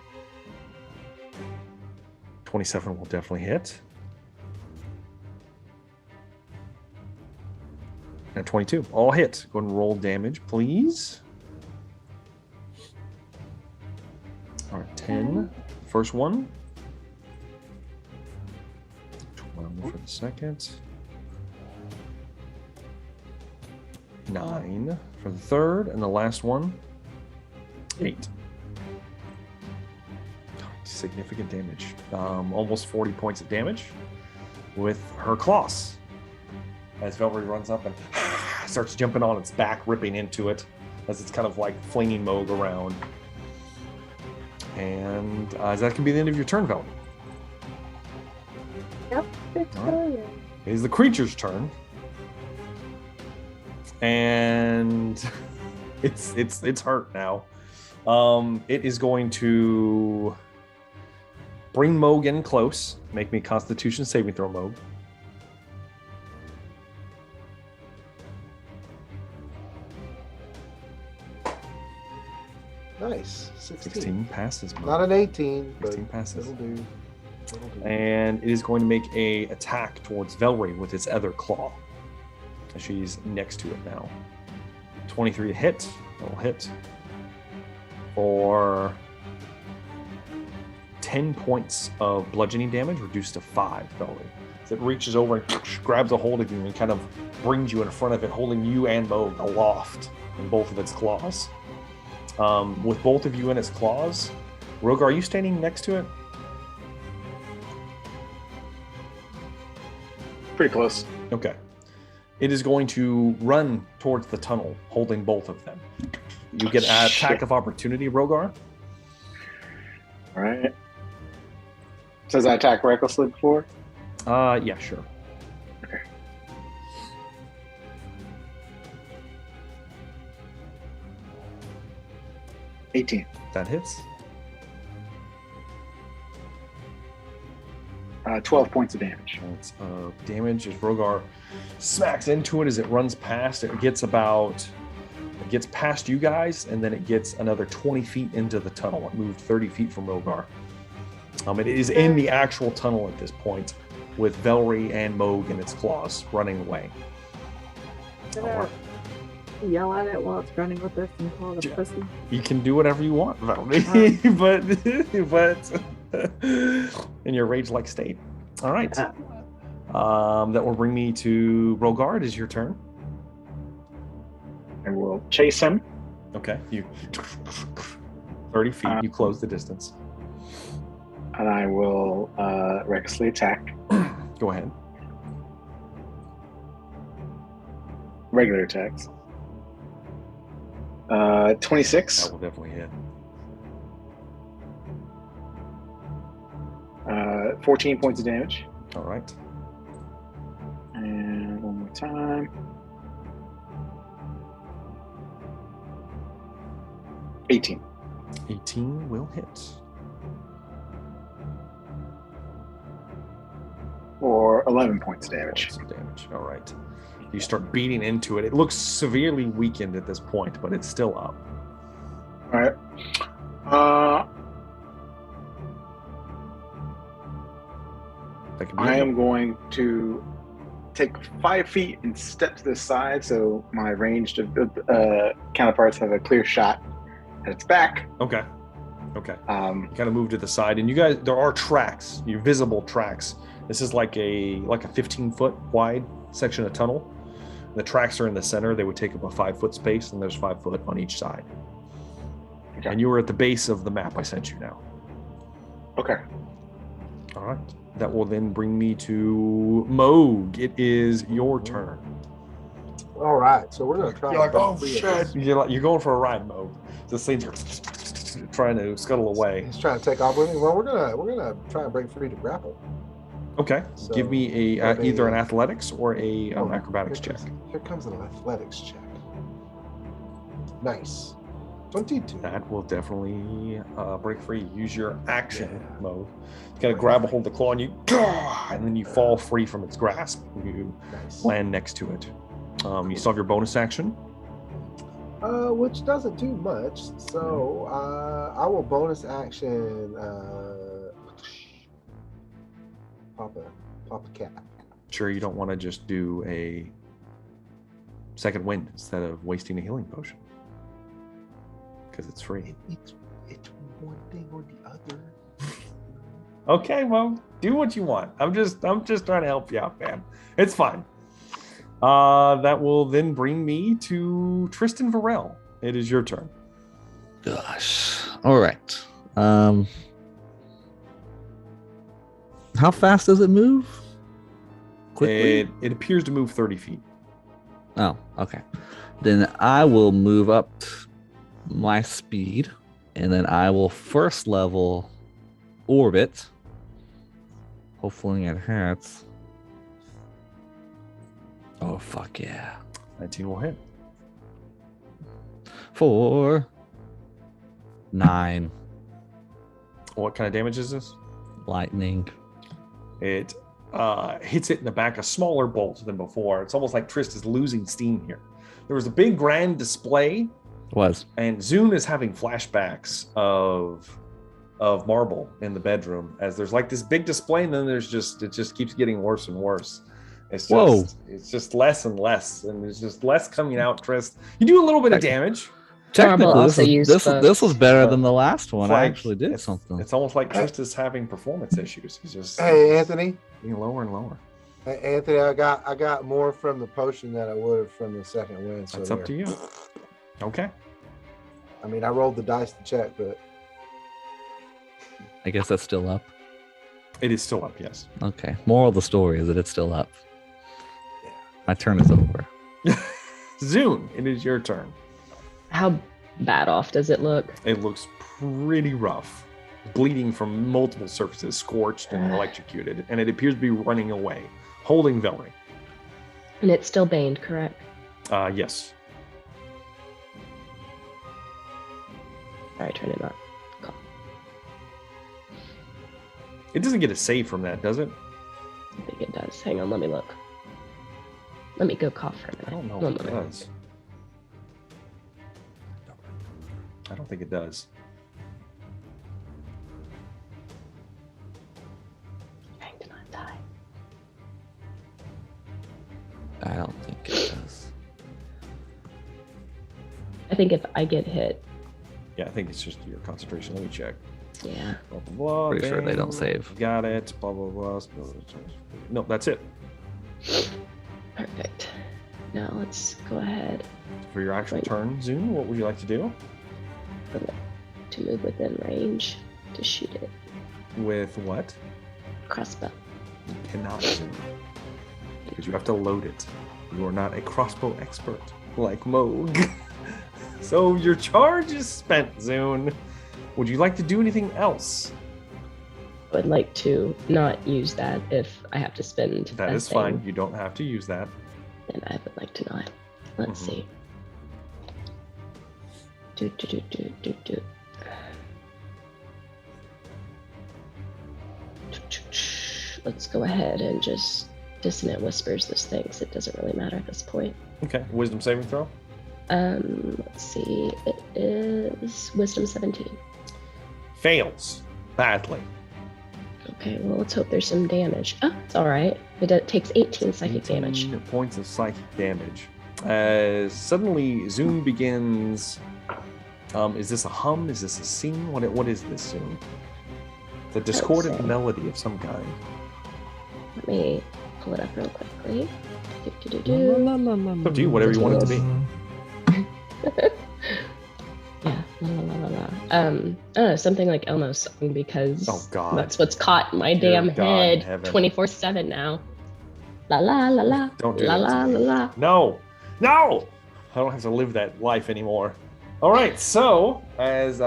27 will definitely hit. And 22. All hit. Go ahead and roll damage, please. All right, 10. First one. 12 for the second. 9 for the third. And the last one, 8. Significant damage. Almost 40 points of damage with her claws. As Velree runs up and starts jumping on its back, ripping into it as it's kind of like flinging Moog around. And that can be the end of your turn, Velree. Yep. All right. It is the creature's turn. And it's hurt now. It is going to bring Moog in close. Make me a Constitution saving throw, Moog. Nice. 16. 16 passes, Moog. Not an 18, but 16 passes. it'll do. It'll do. And it is going to make a attack towards Velree with its other claw. She's next to it now. 23 to hit. That will hit for 10 points of bludgeoning damage, reduced to 5, Velree. As it reaches over and grabs a hold of you and kind of brings you in front of it, holding you and Moog aloft in both of its claws. With both of you in its claws, Rogar, are you standing next to it? Pretty close. Okay. It is going to run towards the tunnel, holding both of them. You get an attack of opportunity, Rogar. All right. Says I attack recklessly before. Yeah, sure. Okay. $18. That hits. 12 points of damage. Points of damage as Rogar smacks into it as it runs past. It gets past you guys, and then it gets another 20 feet into the tunnel. It moved 30 feet from Rogar. It is in the actual tunnel at this point, with Velree and Moog in its claws, running away. gonna yell at it while it's running with us and call it a pussy. You can do whatever you want, Velree, but in your rage-like state. All right. That will bring me to Rogar. It is your turn. I will chase him. Okay. You 30 feet. You close the distance. And I will recklessly attack. Go ahead. Regular attacks. 26. That will definitely hit. 14 points of damage. All right. And one more time. 18. 18 will hit. Or 11 points of damage. Some damage. All right. You start beating into it. It looks severely weakened at this point, but it's still up. All right. I am going to take 5 feet and step to the side so my ranged counterparts have a clear shot at its back. Okay. Kind of move to the side, and you guys, there are tracks, visible tracks. This is like a 15-foot wide section of tunnel. The tracks are in the center. They would take up a 5-foot space, and there's 5 foot on each side. Okay. And you were at the base of the map I sent you now. Okay. All right. That will then bring me to Moog. It is your turn. All right. So we're going to try. You're like, oh, shit. You're going for a ride, Moog. This thing's trying to scuttle away. He's trying to take off with me. Well, we're gonna try and break free to grapple. Okay. So give me either an athletics or a acrobatics check. Here comes an athletics check. Nice. 22. That will definitely break free. Use your action mode. You gotta grab a hold of the claw and then you fall free from its grasp. You land next to it. You still have your bonus action. Which doesn't do much. So I will bonus action pop a cap. Sure, you don't want to just do a second wind instead of wasting a healing potion. Because it's free. It's one thing or the other. Okay, well, do what you want. I'm just trying to help you out, man. It's fine. That will then bring me to Tristan Varel. It is your turn. Gosh. All right. How fast does it move? Quickly? It appears to move 30 feet. Oh, okay. Then I will move up my speed, and then I will first level orbit. Hopefully it hits. Oh, fuck yeah. 19 will hit. 4, 9. What kind of damage is this? Lightning. It hits it in the back, a smaller bolt than before. It's almost like Trist is losing steam here. There was a big grand display. And Zune is having flashbacks of Marble in the bedroom as there's like this big display, and then it just keeps getting worse and worse. It's just less and less, and there's just less coming out. Trist, you do a little bit of damage. Technically, this was better than the last one. I actually did something. It's almost like Trist is having performance issues. He's just Anthony, getting lower and lower. Hey, Anthony, I got more from the potion than I would have from the second win. So that's up to you. Okay. I mean, I rolled the dice to check, but I guess that's still up. It is still up, yes. Okay. Moral of the story is that it's still up. Yeah. My turn is over. Zune, it is your turn. How bad off does it look? It looks pretty rough. Bleeding from multiple surfaces, scorched and electrocuted, and it appears to be running away, holding Velree. And it's still baned, correct? Yes. All right, turn it on. Cool. It doesn't get a save from that, does it? I think it does. Hang on, let me look. Let me go cough for a minute. I don't know if it does. I don't think it does. Trying to not die. I don't think it does. I think if I get hit. Yeah, I think it's just your concentration. Let me check. Yeah. Blah, blah, blah. Pretty sure they don't save. Got it. Blah, blah, blah. No, that's it. Perfect. Now let's go ahead. For your actual turn, Zune, what would you like to do? To move within range to shoot it. With what? Crossbow. You cannot, Zune. Because you have to load it. You are not a crossbow expert like Moog. So your charge is spent, Zune. Would you like to do anything else? would like to not use that if I have to spend. That is fine. You don't have to use that. And I would like to not. Let's see. Do. Let's go ahead and just dissonant whispers this thing, because it doesn't really matter at this point. Okay. Wisdom saving throw? Let's see. It is Wisdom 17. Fails badly. Okay, well, let's hope there's some damage. Oh, it's all right. It takes 18 psychic 18 damage. points of psychic damage. As suddenly Zoom begins. Is this a hum? Is this a sing? What is this, Zoom? It's a discordant melody of some kind. Let me pull it up real quickly. Up to you, whatever you want it to be. Yeah, I don't know, something like Elmo's song, because that's what's caught in my damn head 24/7 now. La la la la. Don't do la that. La la la. No! I don't have to live that life anymore. All right, so as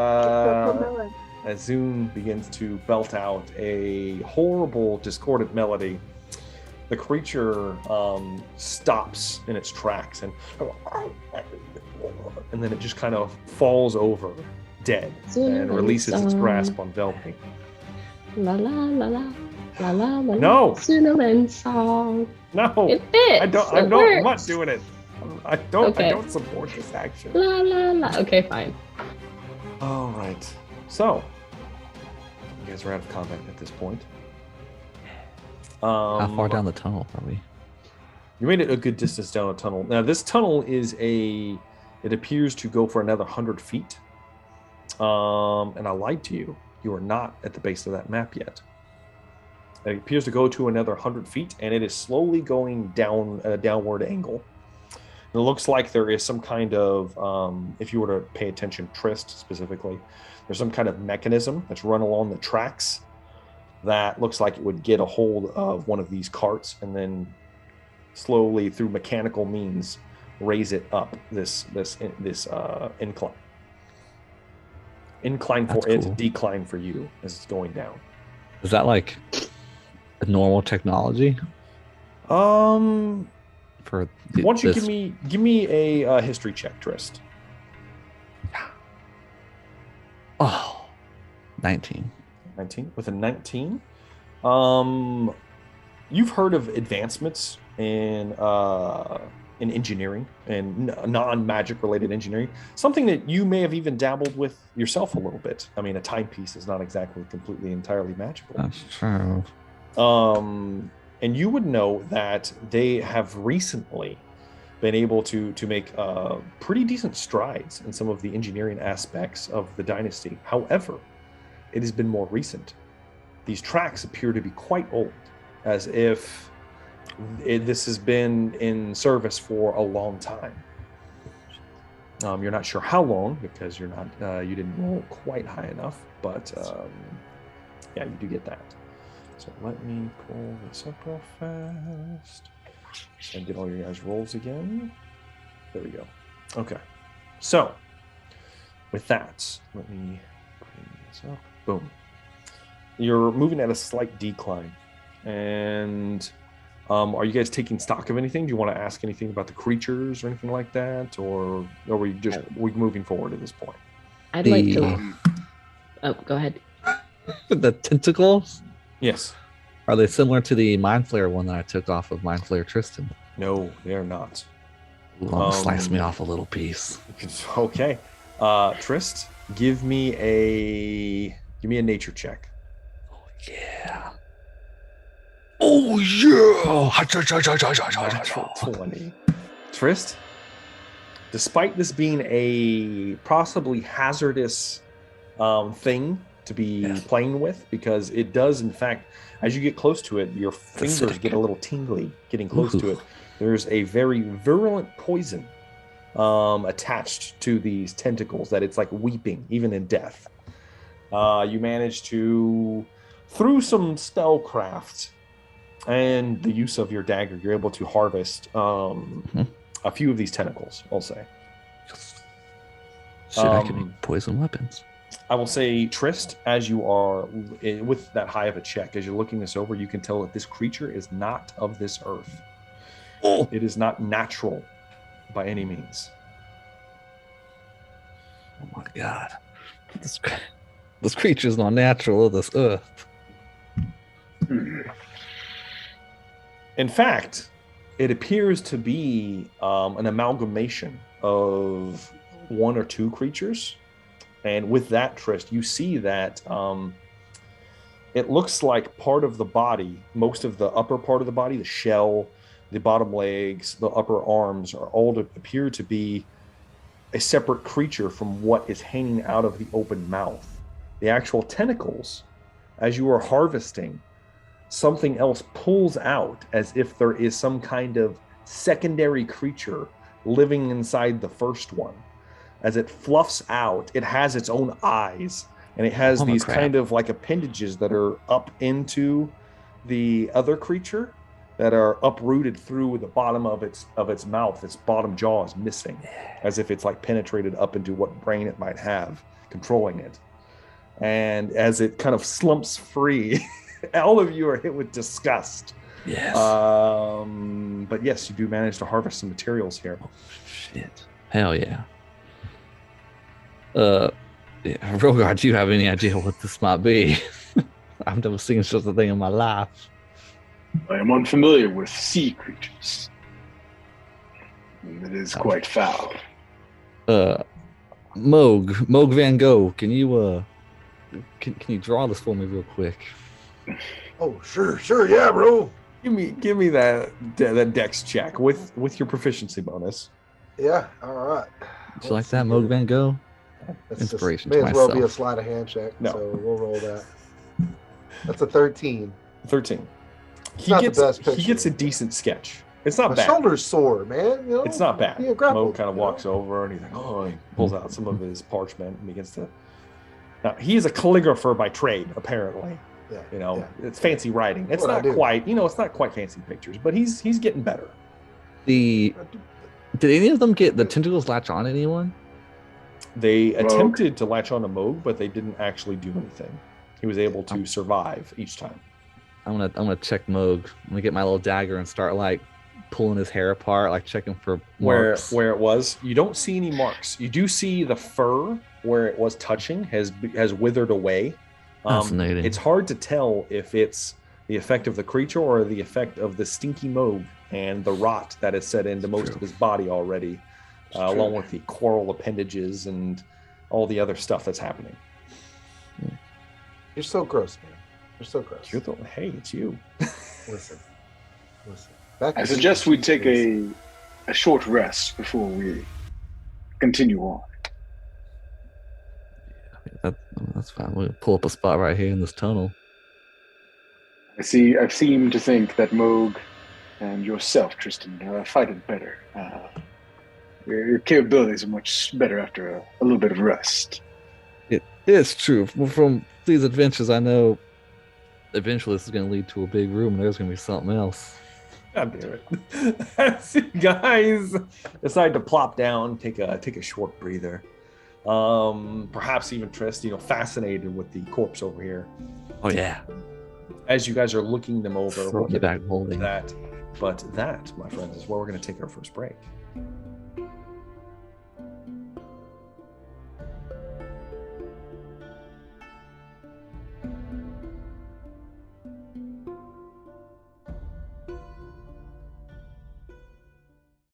Zoom begins to belt out a horrible discordant melody, the creature stops in its tracks and then it just kind of falls over dead and releases its grasp on Velree. La la la la. La la la. No. Cinnamon song. No. It fits. I'm not doing it. I don't support this action. La la la. Okay, fine. All right. So, you guys are out of combat at this point. How far down the tunnel are we? You made it a good distance down a tunnel. Now, this tunnel it appears to go for another 100 feet. And I lied to you. You are not at the base of that map yet. It appears to go to another 100 feet, and it is slowly going down at a downward angle. And it looks like there is some kind of, if you were to pay attention, Trist specifically, there's some kind of mechanism that's run along the tracks that looks like it would get a hold of one of these carts and then slowly, through mechanical means, raise it up this incline. Incline for it, decline for you as it's going down. Is that like a normal technology? For why don't you give me a history check, Trist? Oh, 19. 19 with a 19. You've heard of advancements in engineering and non-magic related engineering, something that you may have even dabbled with yourself a little bit. I mean, a timepiece is not exactly completely entirely magical. That's true. And you would know that they have recently been able to make pretty decent strides in some of the engineering aspects of the dynasty. However, it has been more recent. These tracks appear to be quite old, as if this has been in service for a long time. You're not sure how long because you're not you didn't roll quite high enough, but yeah, you do get that. So let me pull this up real fast and get all your guys' rolls again. There we go. Okay. So with that, let me bring this up. Boom. You're moving at a slight decline. And are you guys taking stock of anything? Do you want to ask anything about the creatures or anything like that? Or are we moving forward at this point? I'd like to... Oh, go ahead. The tentacles? Yes. Are they similar to the Mind Flayer one that I took off of Mind Flayer Tristan? No, they're not. Slice me off a little piece. Okay. Trist, give me a nature check. Oh yeah. Oh yeah. Natural 20. Trist, despite this being a possibly hazardous thing to be playing with, because it does, in fact, as you get close to it, your fingers get a little tingly getting close to it. There's a very virulent poison attached to these tentacles that it's like weeping, even in death. You manage to, through some spellcraft and the use of your dagger, you're able to harvest a few of these tentacles, I'll say. Shit, I can make poison weapons. I will say, Trist, as you are with that high of a check, as you're looking this over, you can tell that this creature is not of this earth. Oh. It is not natural by any means. Oh my god. This creature is not natural of this earth. In fact, it appears to be an amalgamation of one or two creatures. And with that, Trist, you see that it looks like part of the body, most of the upper part of the body, the shell, the bottom legs, the upper arms, are all appear to be a separate creature from what is hanging out of the open mouth. The actual tentacles, as you are harvesting, something else pulls out as if there is some kind of secondary creature living inside the first one. As it fluffs out, it has its own eyes, and it has these kind of like appendages that are up into the other creature that are uprooted through the bottom of its mouth. Its bottom jaw is missing, as if it's like penetrated up into what brain it might have controlling it. And as it kind of slumps free, all of you are hit with disgust. Yes. But yes, you do manage to harvest some materials here. Oh, shit. Hell yeah. Rogar, do you have any idea what this might be? I've never seen such a thing in my life. I am unfamiliar with sea creatures. It is quite foul. Moog Van Gogh, can you can you draw this for me real quick? Oh, sure, yeah, bro. Give me that dex check with your proficiency bonus. Yeah, all right. Do you like that, Moog Van Gogh? That's Inspiration just, to may as well myself. be a sleight of hand check. No. So we'll roll that. That's a 13. 13. It's not the best He picture. gets a decent sketch. It's not My bad. shoulder's sore, man. You know? It's not bad. Yeah, grapple, Mo kind of walks over and he's like, oh, he pulls out some of his parchment and begins to. Now, he is a calligrapher by trade, apparently. Yeah, You know, yeah. it's fancy writing. It's What I not do. quite, it's not quite fancy pictures, but he's getting better. Did any of them get the tentacles latch on anyone? They attempted to latch on to Moog, but they didn't actually do anything. He was able to survive each time. I'm gonna check Moog. I'm gonna get my little dagger and start like pulling his hair apart, like checking for marks. Where it was, you don't see any marks. You do see the fur where it was touching has withered away. Fascinating. It's hard to tell if it's the effect of the creature or the effect of the stinky Moog and the rot that has set into most of his body already, along with the coral appendages and all the other stuff that's happening. You're so gross, man. You're so gross. Hey, it's you. Listen. Back I to suggest we take please. a short rest before we continue on. That's fine. We'll pull up a spot right here in this tunnel. I seem to think that Moog and yourself, Tristan, fight it better. Your capabilities are much better after a little bit of rest. It is true. From these adventures, I know eventually this is going to lead to a big room and there's going to be something else. God damn it. As you guys decide to plop down, take a short breather. Perhaps even Trist, fascinated with the corpse over here. Oh yeah. As you guys are looking them over, Throw we'll it get back to holding. that. But that, my friends, is where we're going to take our first break.